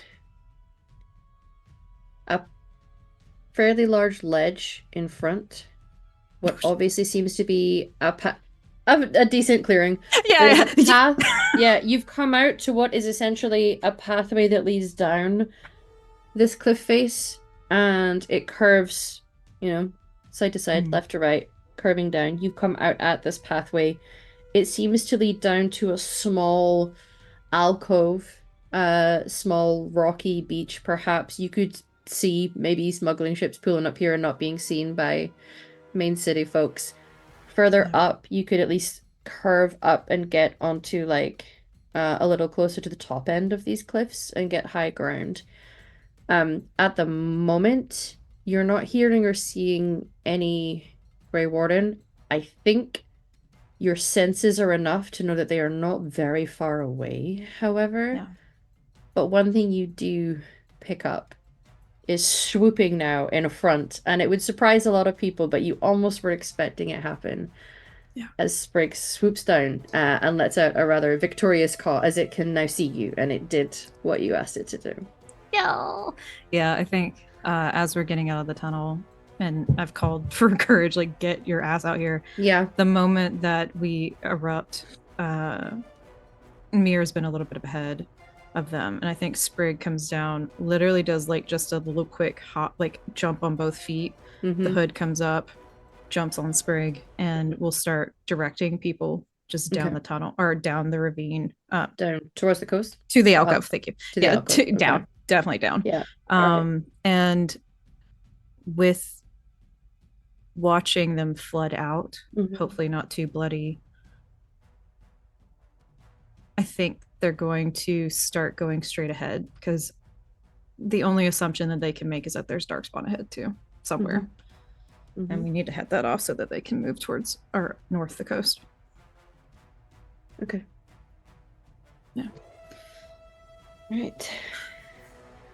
a fairly large ledge in front. What obviously seems to be a decent clearing. Yeah, you've come out to what is essentially a pathway that leads down this cliff face, and it curves, you know, side to side, left to right, curving down. You've come out at this pathway. It seems to lead down to a small alcove, small rocky beach, perhaps. You could see maybe smuggling ships pulling up here and not being seen by main city folks. Further up, you could at least curve up and get onto like a little closer to the top end of these cliffs and get high ground. At the moment, you're not hearing or seeing any Grey Warden. I think your senses are enough to know that they are not very far away, however. But one thing you do pick up is swooping now in front, and it would surprise a lot of people, but you almost were expecting it happen. as Sprig swoops down and lets out a rather victorious caw as it can now see you, and it did what you asked it to do. Yeah, I think as we're getting out of the tunnel, and I've called for courage, like, get your ass out here. Yeah. The moment that we erupt, Mir's been a little bit ahead of them, and I think Sprig comes down, literally does like just a little quick hop, like jump on both feet. The hood comes up, jumps on Sprig, and we'll start directing people just down the tunnel or down the ravine, down towards the coast to the alcove. Thank you. To the alcove. Okay. Down, definitely down. Yeah. And with watching them flood out, hopefully not too bloody, I think they're going to start going straight ahead, because the only assumption that they can make is that there's darkspawn ahead too, somewhere. And we need to head that off so that they can move towards or north the coast. Okay. Yeah. Right.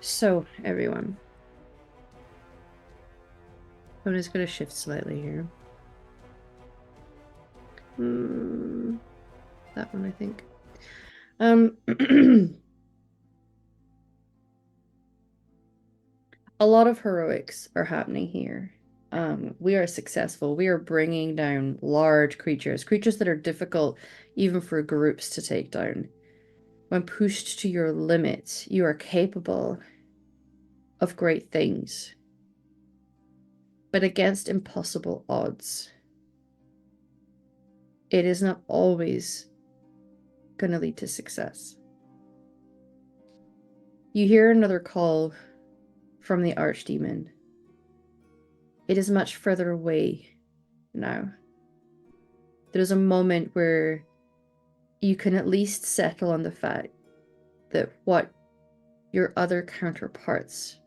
So, everyone. I'm just going to shift slightly here. That one, I think. A lot of heroics are happening here. We are successful. We are bringing down large creatures that are difficult even for groups to take down. When pushed to your limits, you are capable of great things. But against impossible odds, it is not always going to lead to success. You hear another call from the archdemon. It is much further away now. There's a moment where you can at least settle on the fact that what your other counterparts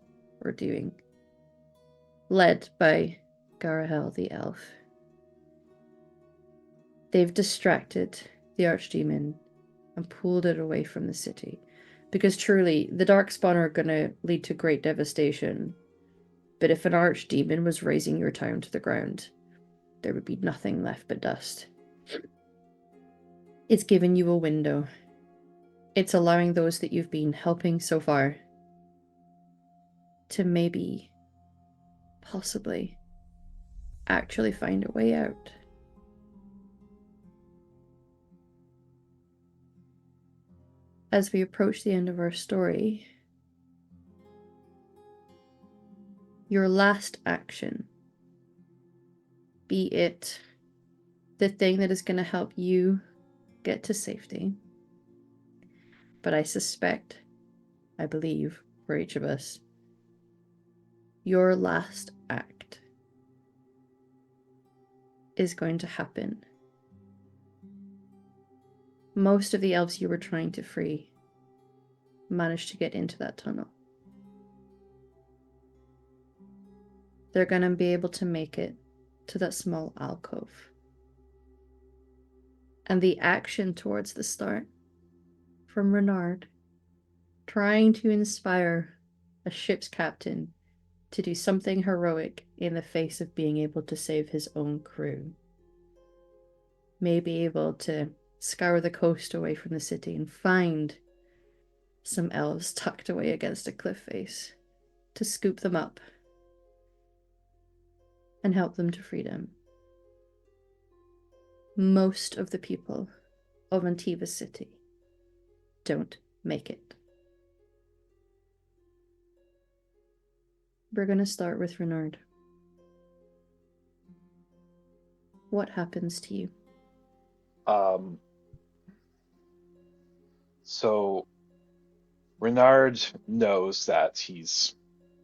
were doing, led by Garahel the elf, they've distracted the archdemon and pulled it away from the city. Because truly, the darkspawn are going to lead to great devastation. But if an archdemon was razing your town to the ground, there would be nothing left but dust. It's given you a window. It's allowing those that you've been helping so far to maybe, possibly, actually find a way out. As we approach the end of our story, your last action, be it the thing that is going to help you get to safety, but I suspect, I believe, for each of us, your last act is going to happen. Most of the elves you were trying to free managed to get into that tunnel. They're going to be able to make it to that small alcove. And the action towards the start from Renard, trying to inspire a ship's captain to do something heroic in the face of being able to save his own crew, may be able to scour the coast away from the city and find some elves tucked away against a cliff face, to scoop them up and help them to freedom. Most of the people of Antiva City don't make it. We're going to start with Renard. What happens to you? So Renard knows that he's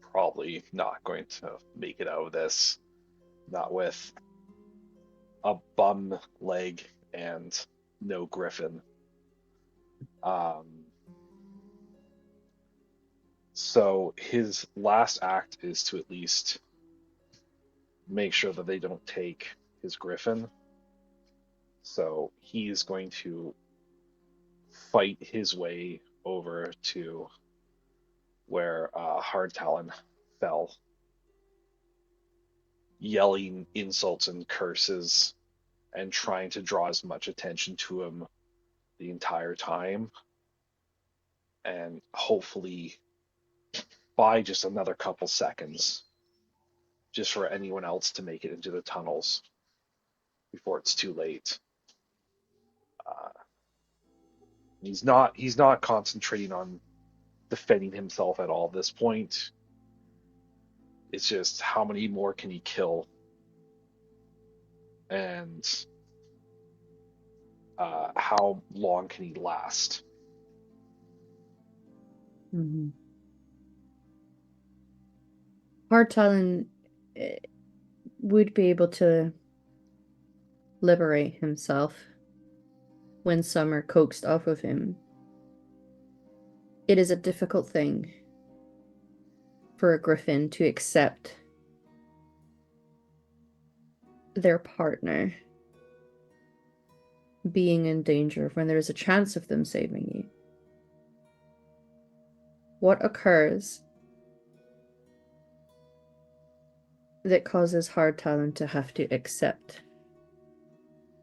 probably not going to make it out of this, not with a bum leg and no griffin. So his last act is to at least make sure that they don't take his griffin. So he's going to fight his way over to where Hardtalon fell, yelling insults and curses and trying to draw as much attention to him the entire time. And hopefully by just another couple seconds, just for anyone else to make it into the tunnels before it's too late. He's not concentrating on defending himself at all at this point. It's just how many more can he kill, and how long can he last? Mm-hmm. Hard Talon would be able to liberate himself when some are coaxed off of him. It is a difficult thing for a griffin to accept their partner being in danger when there is a chance of them saving you. What occurs that causes Hard Talon to have to accept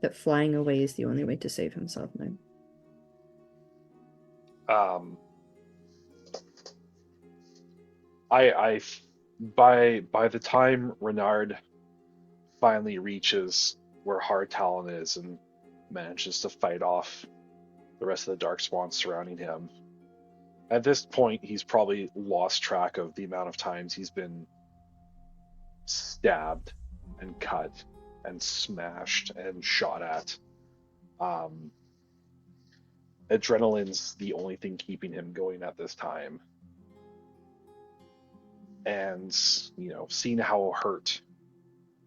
that flying away is the only way to save himself now? By the time Renard finally reaches where Hard Talon is and manages to fight off the rest of the darkspawn surrounding him, at this point he's probably lost track of the amount of times he's been stabbed and cut and smashed and shot at. Adrenaline's the only thing keeping him going at this time. And, seeing how hurt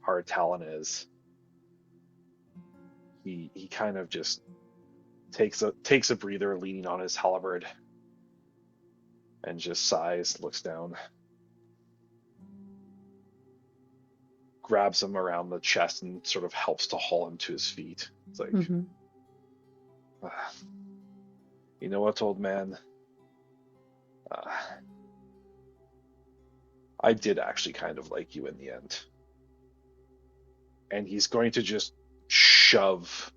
Hard Talon is, he kind of just takes a breather, leaning on his halberd, and just sighs, looks down, grabs him around the chest, and sort of helps to haul him to his feet. It's like, you know what, old man? I did actually kind of like you in the end. And he's going to just shove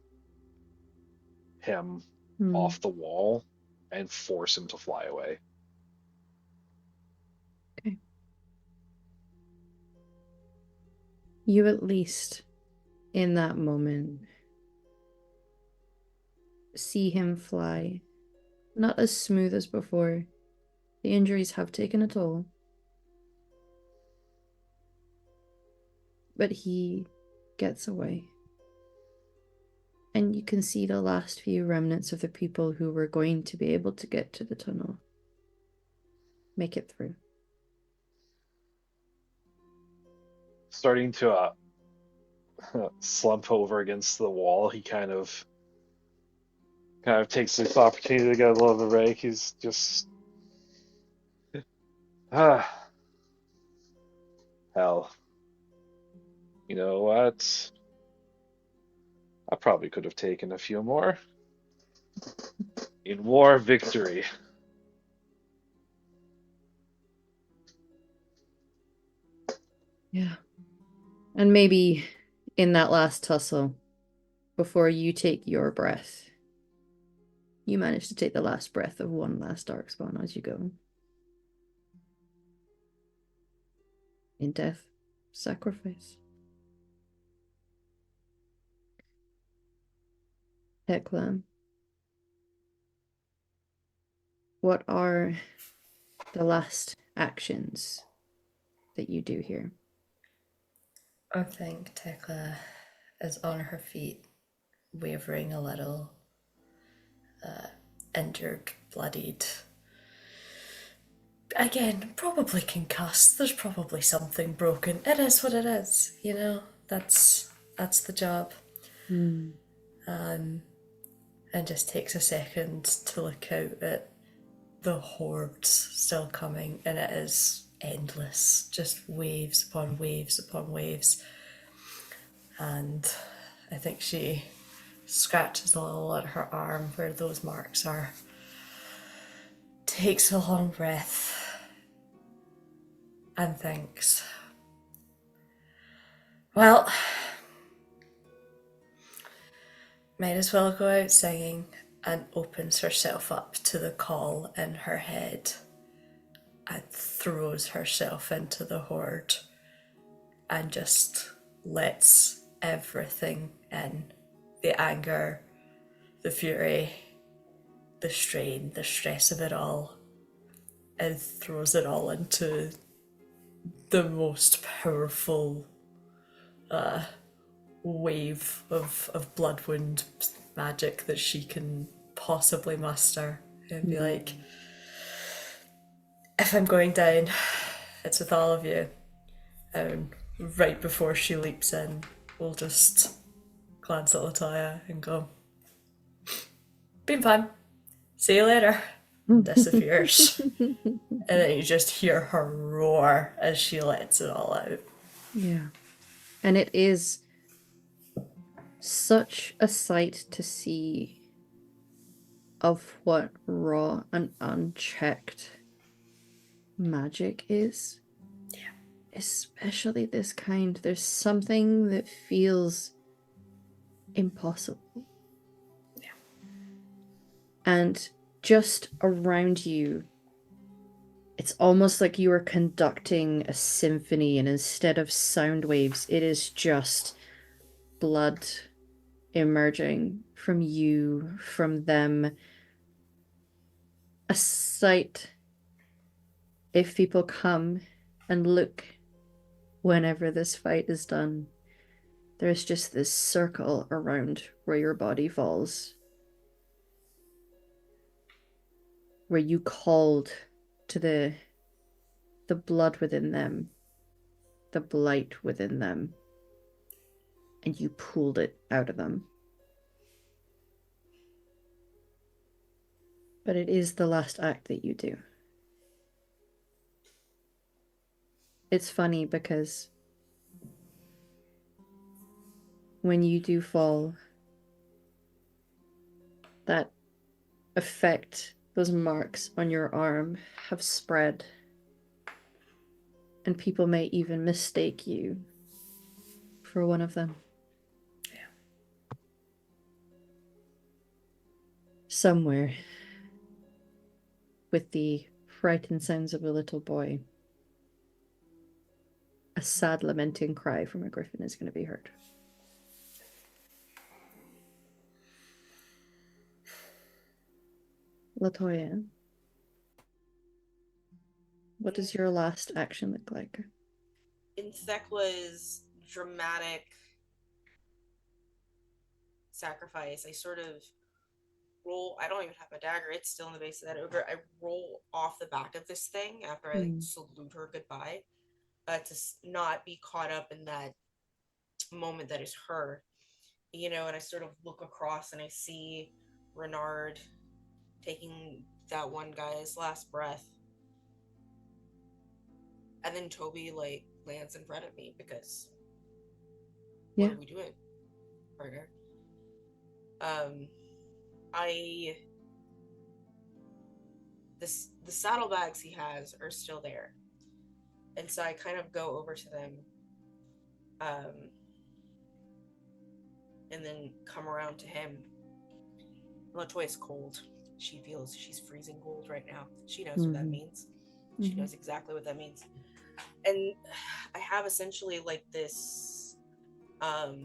him off the wall and force him to fly away. Okay. You at least, in that moment, see him fly. Not as smooth as before. The injuries have taken a toll. But he gets away. And you can see the last few remnants of the people who were going to be able to get to the tunnel make it through. Starting to slump over against the wall, he kind of takes this opportunity to get a little bit of a break. He's just, hell. You know what? I probably could have taken a few more. In war, victory. Yeah. And maybe in that last tussle, before you take your breath, you manage to take the last breath of one last darkspawn as you go. In death, sacrifice. Hecla, what are the last actions that you do here? I think Tekla is on her feet, wavering a little, injured, bloodied. Again, probably concussed. There's probably something broken. It is what it is, That's the job. And just takes a second to look out at the hordes still coming, and it is endless, just waves upon waves upon waves. And I think she scratches a little at her arm where those marks are, takes a long breath, and thinks, well, might as well go out singing, and opens herself up to the call in her head and throws herself into the horde and just lets everything in. The anger, the fury, the strain, the stress of it all, and throws it all into the most powerful wave of blood wound magic that she can possibly muster, and be like, if I'm going down, it's with all of you. And right before she leaps in, we'll just glance at Latoya and go, been fun, see you later, and disappears. And then you just hear her roar as she lets it all out. Yeah. And it is such a sight to see of what raw and unchecked magic is. Yeah. Especially this kind. There's something that feels impossible. Yeah. And just around you, it's almost like you are conducting a symphony, and instead of sound waves, it is just blood emerging from you, from them. A sight, if people come and look whenever this fight is done, there's just this circle around where your body falls, where you called to the blood within them, the blight within them, and you pulled it out of them. But it is the last act that you do. It's funny because when you do fall, that effect, those marks on your arm have spread, and people may even mistake you for one of them. Yeah. Somewhere, with the frightened sounds of a little boy, a sad lamenting cry from a griffin is going to be heard. Latoya, what does your last action look like? In Thekla's dramatic sacrifice, I sort of roll. I don't even have a dagger. It's still in the base of that ogre. I roll off the back of this thing after I salute her goodbye, to not be caught up in that moment that is her, and I sort of look across and I see Renard taking that one guy's last breath, and then Toby lands in front of me because what are we doing, partner? The saddlebags he has are still there, and so I kind of go over to them, and then come around to him. Latoya's cold. She feels she's freezing cold right now. She knows what that means. She knows exactly what that means. And I have essentially this a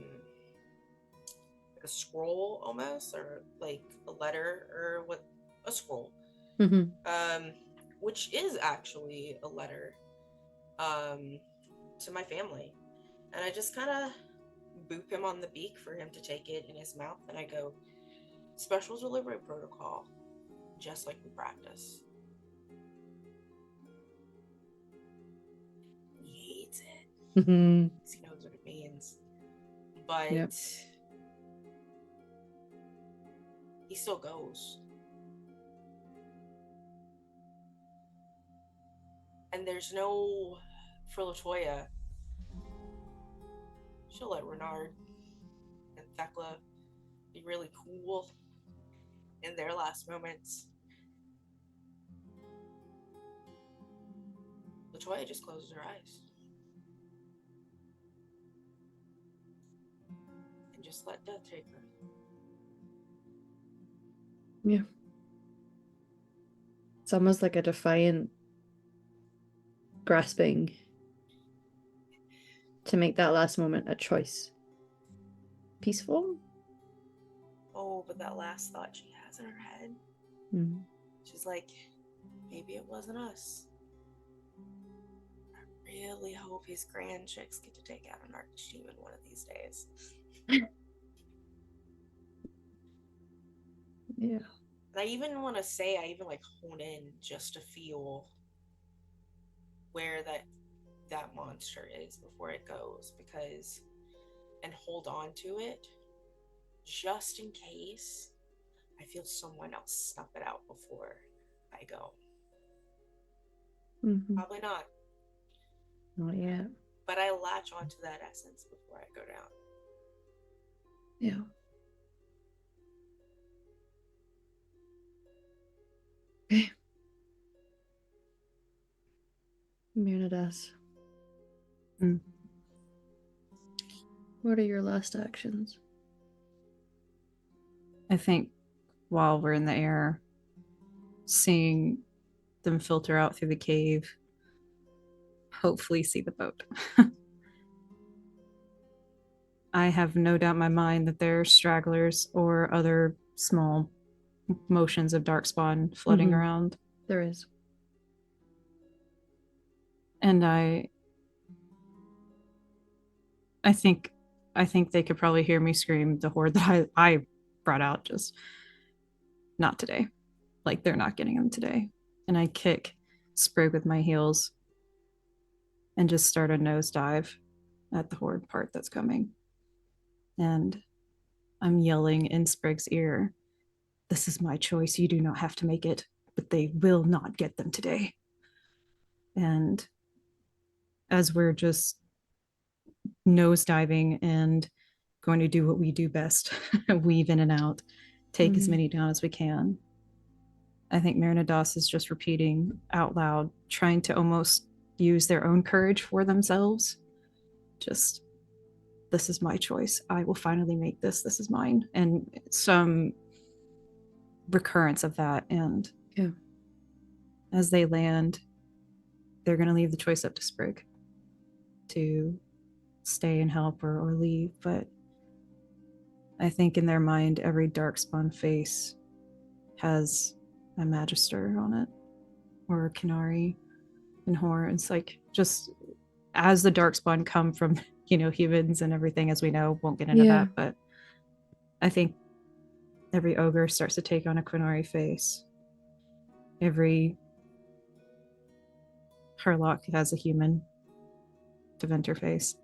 scroll almost, or a letter, or what, a scroll, which is actually a letter to my family. And I just kind of boop him on the beak for him to take it in his mouth, and I go, special delivery protocol, just like we practice. He hates it. He knows what it means. But he still goes. And there's no, for Latoya, she'll let Renard and Thekla be really cool in their last moments. Latoya just closes her eyes and just let death take her. Yeah. It's almost like a defiant grasping to make that last moment a choice. Peaceful? Oh, but that last thought she has in her head, she's like, maybe it wasn't us. I really hope his grand chicks get to take out an archdemon one of these days. Yeah. I even want to say, I even like hone in just to feel where that monster is before it goes, because, and hold on to it just in case I feel someone else snuff it out before I go. Probably not. Not yet. But I latch onto that essence before I go down. Yeah. Okay. Mirnadas. What are your last actions? I think while we're in the air, seeing them filter out through the cave, hopefully see the boat. I have no doubt in my mind that there are stragglers or other small motions of darkspawn floating around. There is. And I think they could probably hear me scream the horde that I brought out, just not today. Like, they're not getting them today. And I kick Sprig with my heels and just start a nosedive at the horde part that's coming. And I'm yelling in Sprig's ear, "This is my choice. You do not have to make it, but they will not get them today." And as we're just nosediving and going to do what we do best, weave in and out, take as many down as we can, I think Mirnadas is just repeating out loud, trying to almost use their own courage for themselves. Just, this is my choice. I will finally make this. This is mine. And some recurrence of that. And as they land, they're going to leave the choice up to Sprig to stay and help or leave. But I think in their mind, every darkspawn face has a magister on it, or a Canary and horns. Like, just as the darkspawn come from, humans and everything, as we know, won't get into that, but I think every ogre starts to take on a Quinari face. Every Harlock has a human Deventer face.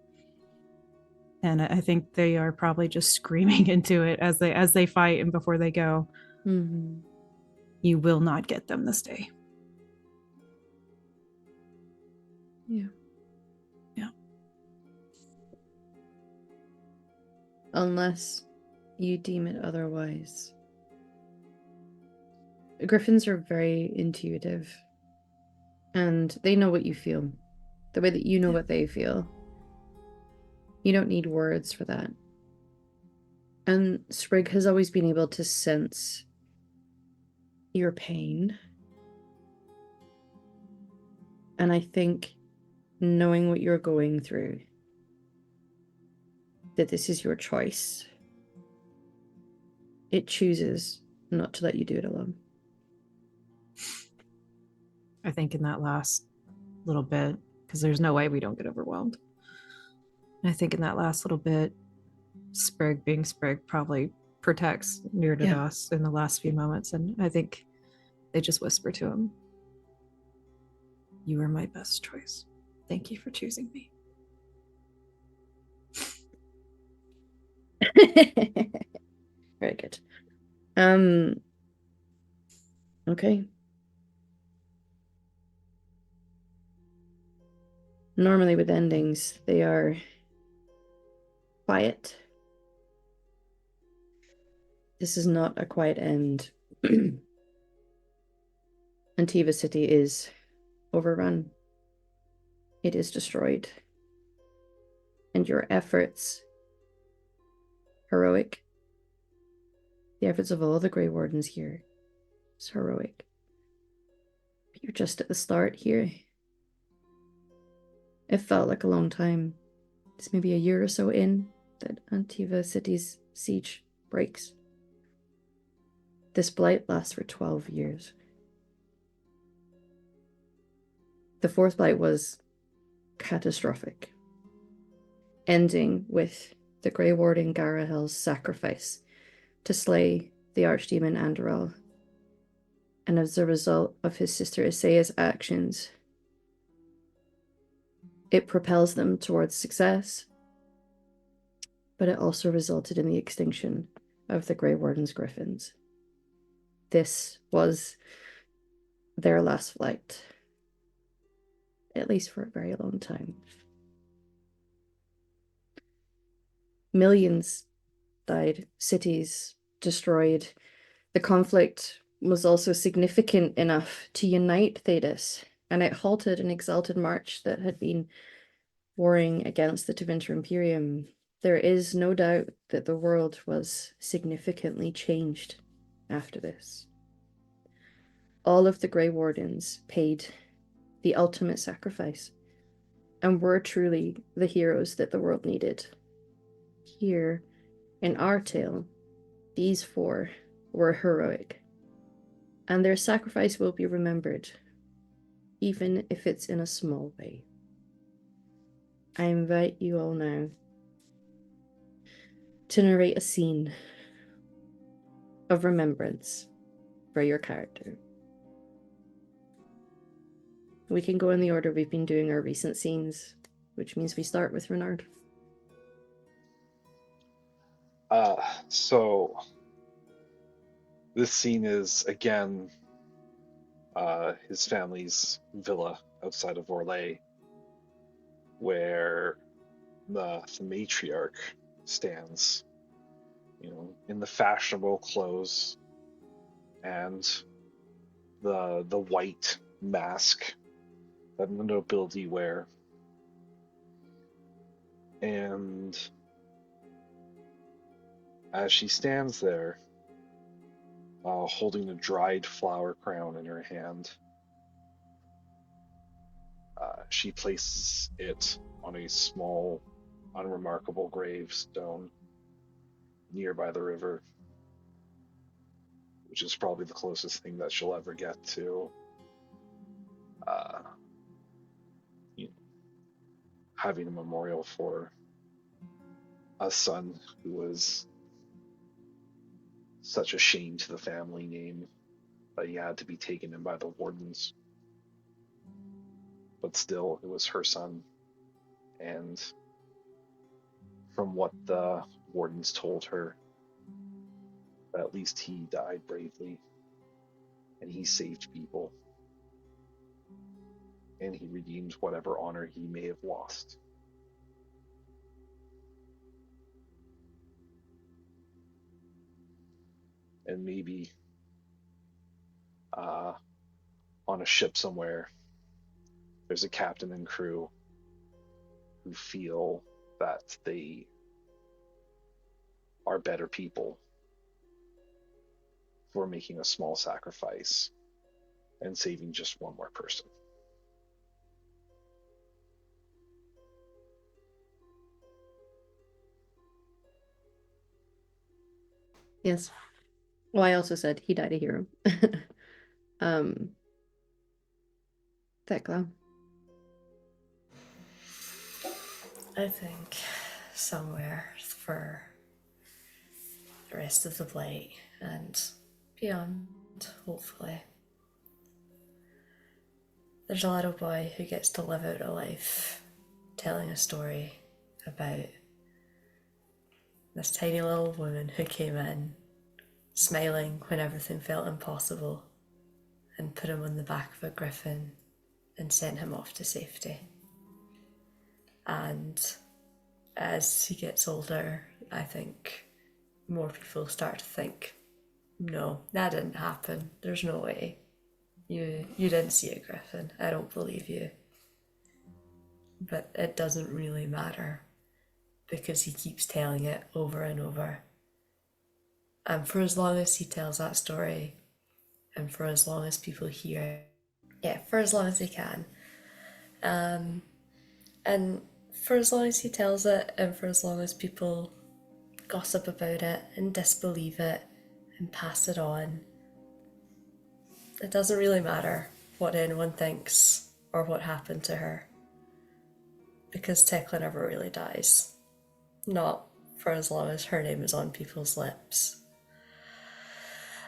And I think they are probably just screaming into it as they fight and before they go. You will not get them this day. Yeah. Yeah. Unless you deem it otherwise. Griffins are very intuitive. And they know what you feel. The way that you know what they feel. You don't need words for that. And Sprig has always been able to sense your pain. And I think knowing what you're going through, that this is your choice, it chooses not to let you do it alone. I think in that last little bit, because there's no way we don't get overwhelmed. I think in that last little bit, Sprig being Sprig probably protects Mirnadas in the last few moments. And I think they just whisper to him, "You are my best choice. Thank you for choosing me." Very good. Okay. Normally with endings, they are quiet. This is not a quiet end. Antiva City is overrun. It is destroyed. And your efforts, heroic, the efforts of all the Grey Wardens here, It's heroic. But you're just at the start here. It felt like a long time. It's maybe a year or so in that Antiva city's siege breaks. This blight lasts for 12 years. The fourth blight was catastrophic, ending with the Grey Warden Garahel's sacrifice to slay the Archdemon Andorel. And as a result of his sister Isaya's actions, it propels them towards success, but it also resulted in the extinction of the Grey Warden's griffins. This was their last flight, at least for a very long time. Millions died, cities destroyed. The conflict was also significant enough to unite Thedas, and it halted an exalted march that had been warring against the Tevinter Imperium. There is no doubt that the world was significantly changed after this. All of the Grey Wardens paid the ultimate sacrifice and were truly the heroes that the world needed. Here, in our tale, these four were heroic, and their sacrifice will be remembered, even if it's in a small way. I invite you all now to narrate a scene of remembrance for your character. We can go in the order we've been doing our recent scenes, which means we start with Renard. So this scene is again his family's villa outside of Orlais, where the matriarch stands, in the fashionable clothes and the white mask that the nobility wear. And as she stands there, holding a dried flower crown in her hand, she places it on a small, unremarkable gravestone nearby the river, which is probably the closest thing that she'll ever get to having a memorial for a son who was such a shame to the family name that he had to be taken in by the wardens. But still, it was her son, and from what the wardens told her, at least he died bravely, and he saved people, and he redeemed whatever honor he may have lost. And maybe on a ship somewhere, there's a captain and crew who feel that they are better people for making a small sacrifice and saving just one more person. Yes. Well, I also said he died a hero. Thekla. I think somewhere for the rest of the blight and beyond, hopefully, there's a little boy who gets to live out a life telling a story about this tiny little woman who came in smiling when everything felt impossible and put him on the back of a griffin and sent him off to safety. And as he gets older, I think more people start to think, no, that didn't happen. There's no way. You didn't see a griffin. I don't believe you. But it doesn't really matter because he keeps telling it over and over. And for as long as he tells that story, and for as long as people hear, for as long as they can. And for as long as he tells it, and for as long as people gossip about it and disbelieve it and pass it on, it doesn't really matter what anyone thinks or what happened to her, because Tekla never really dies. Not for as long as her name is on people's lips.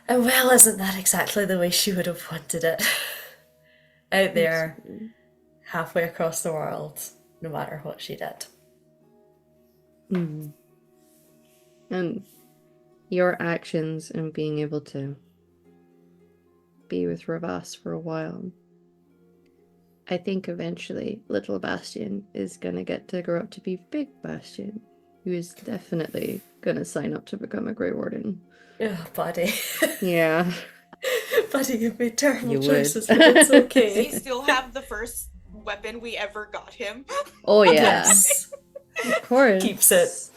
And well, isn't that exactly the way she would have wanted it? Out there, halfway across the world, no matter what she did. Mm. And your actions and being able to be with Ravas for a while, I think eventually little Bastion is gonna get to grow up to be big Bastion, who is definitely gonna sign up to become a Grey Warden. Oh, buddy. Yeah. Buddy, you've made terrible You choices, would. but it's Does okay. he still have the first weapon we ever got him? Oh yeah. Yes. Of course. Keeps it.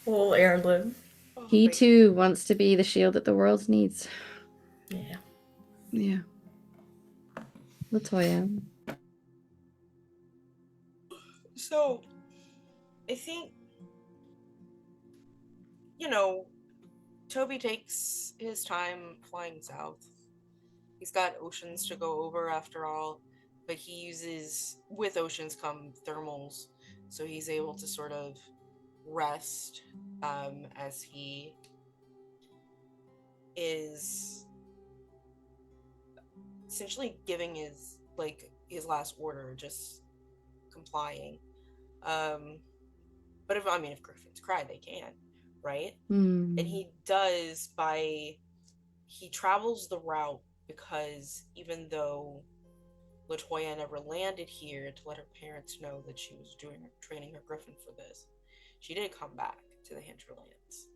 Whole heirloom. Oh, He baby. too wants to be the shield that the world needs. Yeah. Yeah. Latoya. So, I think, you know, Toby takes his time flying south. He's got oceans to go over after all, but he uses, with oceans come thermals, so he's able to sort of rest as he is essentially giving his last order, just complying. But if griffins cry, they can, right? Mm. And he travels the route because even though Latoya never landed here to let her parents know that she was training her griffin for this, she did come back to the hinterlands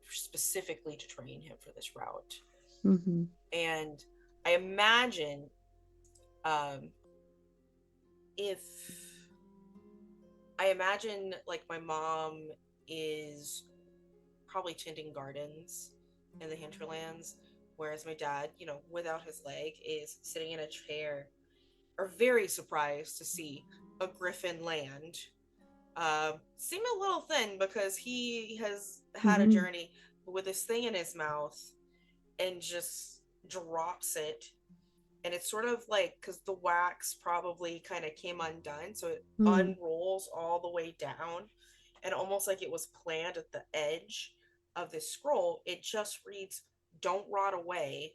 specifically to train him for this route. Mm-hmm. And I imagine like my mom is probably tending gardens in the hinterlands, whereas my dad, without his leg, is sitting in a chair, are very surprised to see a griffin land. Seem a little thin because he has had a journey, but with this thing in his mouth, and just drops it, and it's sort of like, because the wax probably kind of came undone, so it unrolls all the way down, and almost like it was planned at the edge of this scroll, it just reads, "Don't rot away."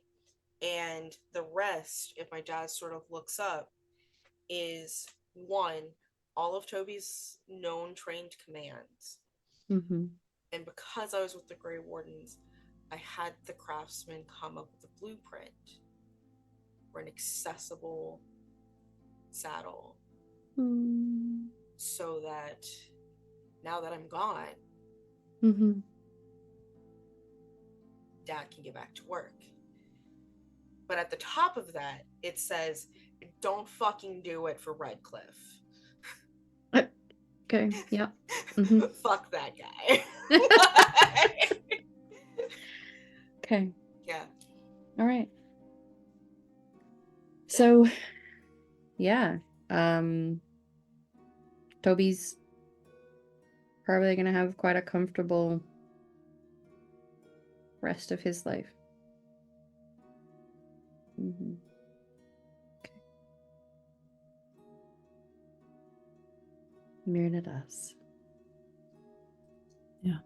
And the rest, if my dad sort of looks up, is one, all of Toby's known trained commands. Mm-hmm. And because I was with the Grey Wardens, I had the craftsman come up with a blueprint for an accessible saddle. So that now that I'm gone, Dad can get back to work. But at the top of that, it says, "Don't fucking do it for Redcliffe." Okay, yeah. Fuck that guy. Okay. Yeah. All right. So, yeah. Toby's probably going to have quite a comfortable rest of his life. Okay. Mirnadas. Yeah.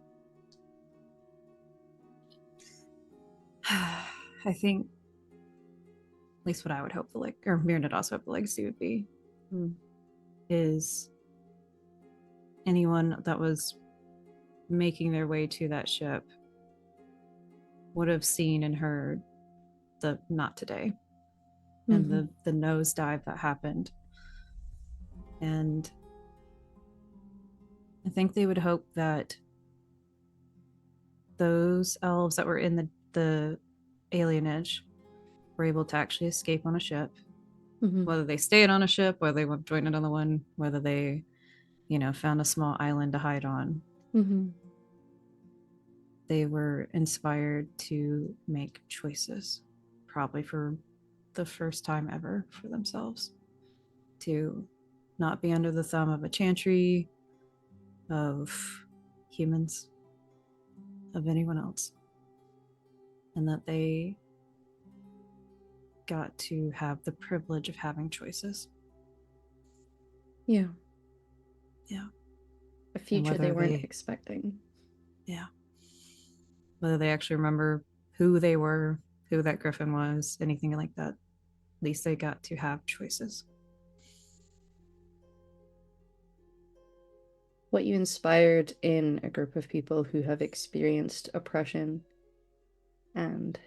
I think, at least what I would hope or Mirnadas hope the legacy would be, is anyone that was making their way to that ship would have seen and heard the "not today" and the nosedive that happened. And I think they would hope that those elves that were in the alienage were able to actually escape on a ship, whether they stayed on a ship, whether they joined another one, whether they, found a small island to hide on. They were inspired to make choices. probably for the first time ever for themselves, to not be under the thumb of a chantry, of humans, of anyone else, and that they got to have the privilege of having choices. Yeah. Yeah. A future they weren't expecting. Yeah. Whether they actually remember who they were, who that griffin was, anything like that, at least they got to have choices. What you inspired in a group of people who have experienced oppression and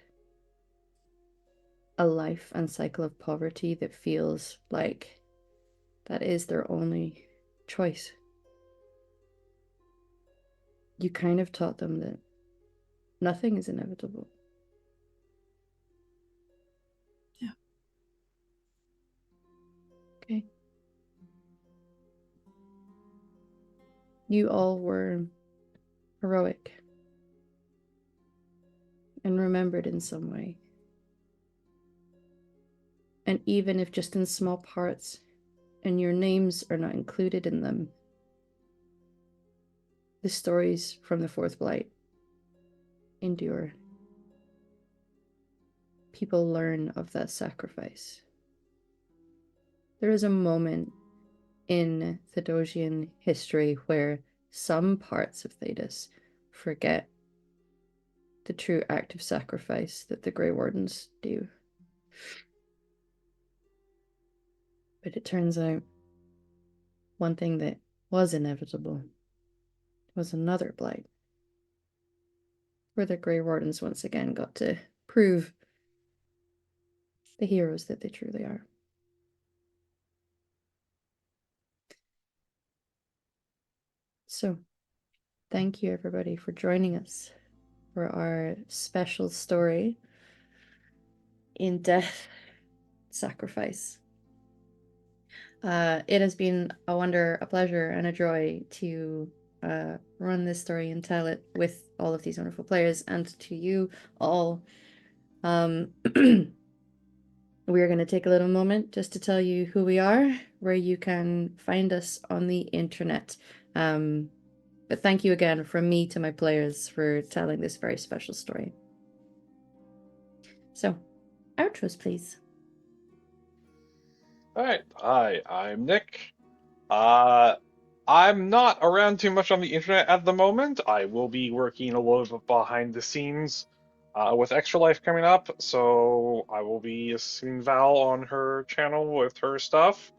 a life and cycle of poverty that feels like that is their only choice. You kind of taught them that nothing is inevitable. Yeah. Okay. You all were heroic and remembered in some way. And even if just in small parts, and your names are not included in them, the stories from the Fourth Blight endure. People learn of that sacrifice. There is a moment in Thedosian history where some parts of Thedas forget the true act of sacrifice that the Grey Wardens do. But it turns out one thing that was inevitable was another blight, where the Grey Wardens once again got to prove the heroes that they truly are. So, thank you everybody for joining us for our special story in Death Sacrifice. It has been a wonder, a pleasure, and a joy to run this story and tell it with all of these wonderful players, and to you all. We're going to take a little moment just to tell you who we are, where you can find us on the internet. But thank you again from me to my players for telling this very special story. So, outros, please. All right. Hi, I'm Nick. I'm not around too much on the internet at the moment. I will be working a little bit behind the scenes with Extra Life coming up, so I will be assisting Val on her channel with her stuff.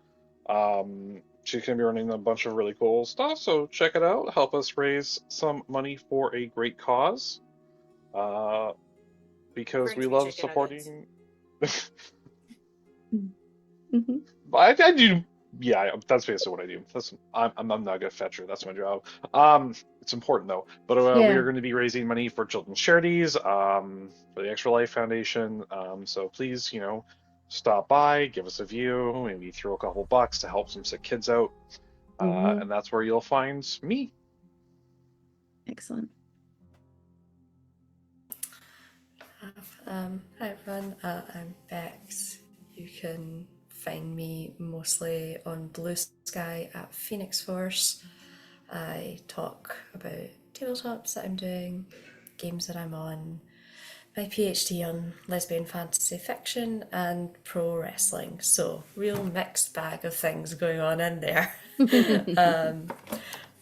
She's going to be running a bunch of really cool stuff, so check it out. Help us raise some money for a great cause. Because we love supporting. Mm-hmm. I do. Yeah, that's basically what I do. I'm not a good fetcher. That's my job. It's important though. But we are going to be raising money for children's charities, for the Extra Life Foundation. So please, stop by, give us a view, maybe throw a couple bucks to help some sick kids out. And that's where you'll find me. Excellent. Hi everyone, I'm Bex. You can find me mostly on Blue Sky at Phoenix Force. I talk about tabletops that I'm doing, games that I'm on, my PhD on lesbian fantasy fiction, and pro wrestling. So, real mixed bag of things going on in there.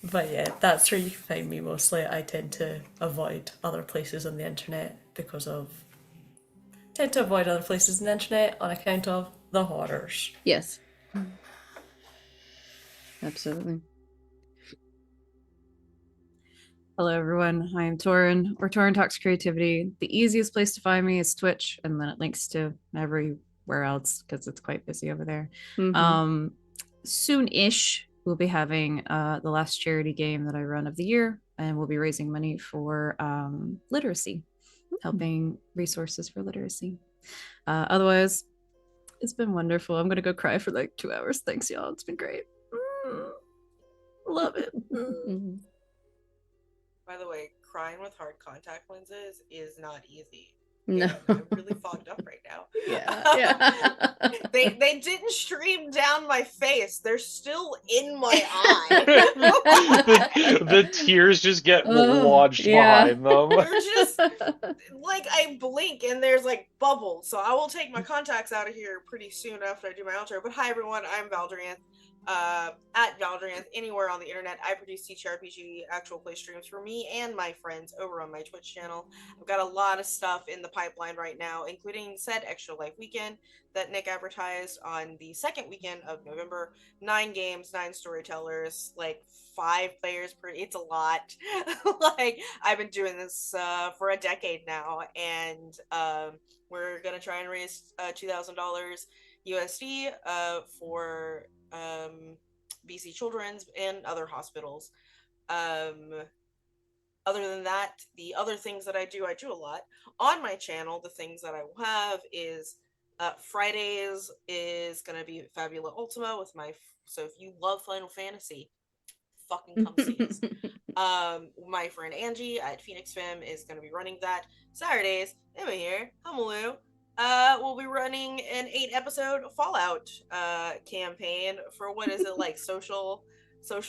But yeah, that's where you can find me mostly. I tend to avoid other places on the internet because of tend to avoid other places on the internet on account of the horrors. Yes. Absolutely. Hello, everyone. I am Torin, or Torin Talks Creativity. The easiest place to find me is Twitch, and then it links to everywhere else because it's quite busy over there. Soon-ish, we'll be having the last charity game that I run of the year, and we'll be raising money for literacy, helping resources for literacy. Otherwise, it's been wonderful. I'm going to go cry for like 2 hours. Thanks, y'all. It's been great. Love it. By the way, crying with hard contact lenses is not easy. No. I'm really fogged up right now. Yeah. They didn't stream down my face. They're still in my eye. The tears just get lodged yeah. behind them. They're just like, I blink and there's like bubbles. So I will take my contacts out of here pretty soon after I do my outro. But hi everyone, I'm Valdrianth. At Valdrianth, anywhere on the internet. I produce TTRPG actual play streams for me and my friends over on my Twitch channel. I've got a lot of stuff in the pipeline right now, including said Extra Life Weekend that Nick advertised on the second weekend of November. 9 games, 9 storytellers, like 5 players per. It's a lot. Like, I've been doing this for a decade now, and we're gonna try and raise $2,000 USD for BC Children's and other hospitals. Other than that, the other things that I do a lot on my channel. The things that I will have is Fridays is gonna be Fabula Ultima with my. So if you love Final Fantasy, fucking come see us. My friend Angie at Phoenix Fem is going to be running that. Saturdays, Emma here, Humaloo, we'll be running an 8-episode Fallout campaign for, what is it, like social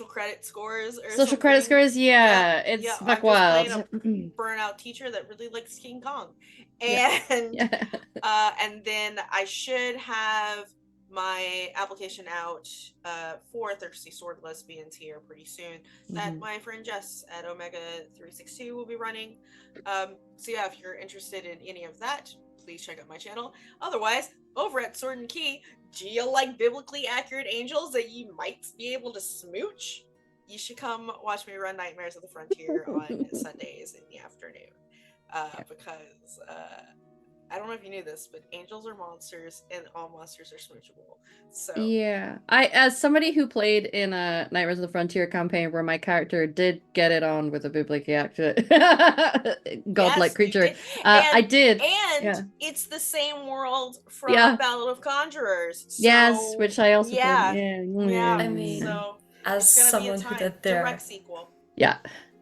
credit scores or Social something? credit scores, yeah. Yeah, It's yeah, buck I'm just playing wild. a burnout teacher that really likes King Kong. Yeah. And Yeah. and then I should have my application out for Thirsty Sword Lesbians here pretty soon that my friend Jess at Omega 362 will be running. So yeah, if you're interested in any of that, please check out my channel. Otherwise, over at Sword and Key, do you like biblically accurate angels that you might be able to smooch? You should come watch me run Nightmares of the Frontier on Sundays in the afternoon. Because I don't know if you knew this, but angels are monsters and all monsters are smoochable. So yeah, as somebody who played in a Nightmares of the Frontier campaign where my character did get it on with a biblically accurate godlike yes, creature, I did. And yeah. it's the same world from Yeah. Ballad of Conjurers. So, yes, which I also yeah, played. yeah. I mean, So as it's gonna someone be a who did direct their sequel. Yeah.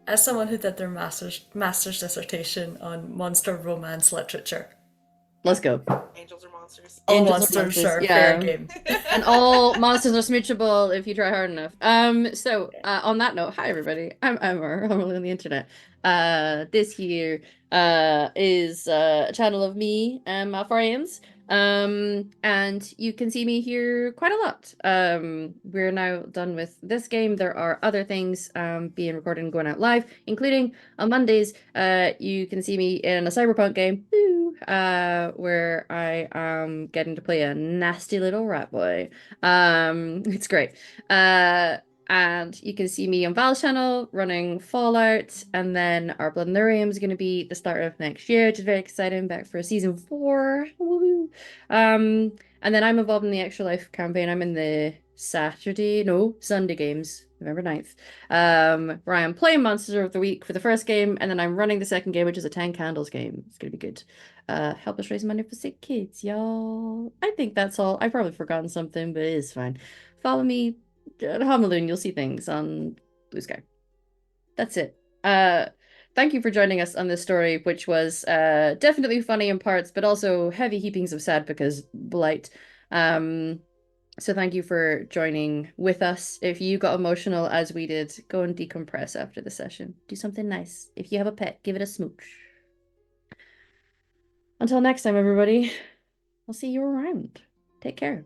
As someone who did their master's dissertation on monster romance literature. Let's go. Angels are monsters. All Angels monsters are are yeah. fair game. And all monsters are smoochable if you try hard enough. So on that note, hi everybody. I'm Emma. I'm on the internet. This here is a channel of me and my friends. And you can see me here quite a lot. We're now done with this game. There are other things being recorded and going out live, including on Mondays. You can see me in a cyberpunk game, where I am getting to play a nasty little rat boy. It's great. And you can see me on Val's channel running Fallout, and then our Blood and Lyrium is going to be the start of next year, which is very exciting. Back for season 4. Woohoo! And then I'm involved in the Extra Life campaign. I'm in the Sunday games, November 9th, where I am playing Monsters of the Week for the first game, and then I'm running the second game, which is a 10 Candles game. It's going to be good. Help us raise money for sick kids, y'all. I think that's all. I've probably forgotten something, but it is fine. Follow me at Homaloon. You'll see things on Blue Sky. That's it. Thank you for joining us on this story, which was definitely funny in parts, but also heavy heapings of sad because blight. So thank you for joining with us. If you got emotional as we did, go and decompress after the session. Do something nice. If you have a pet, give it a smooch. Until next time, everybody, I'll see you around. Take care.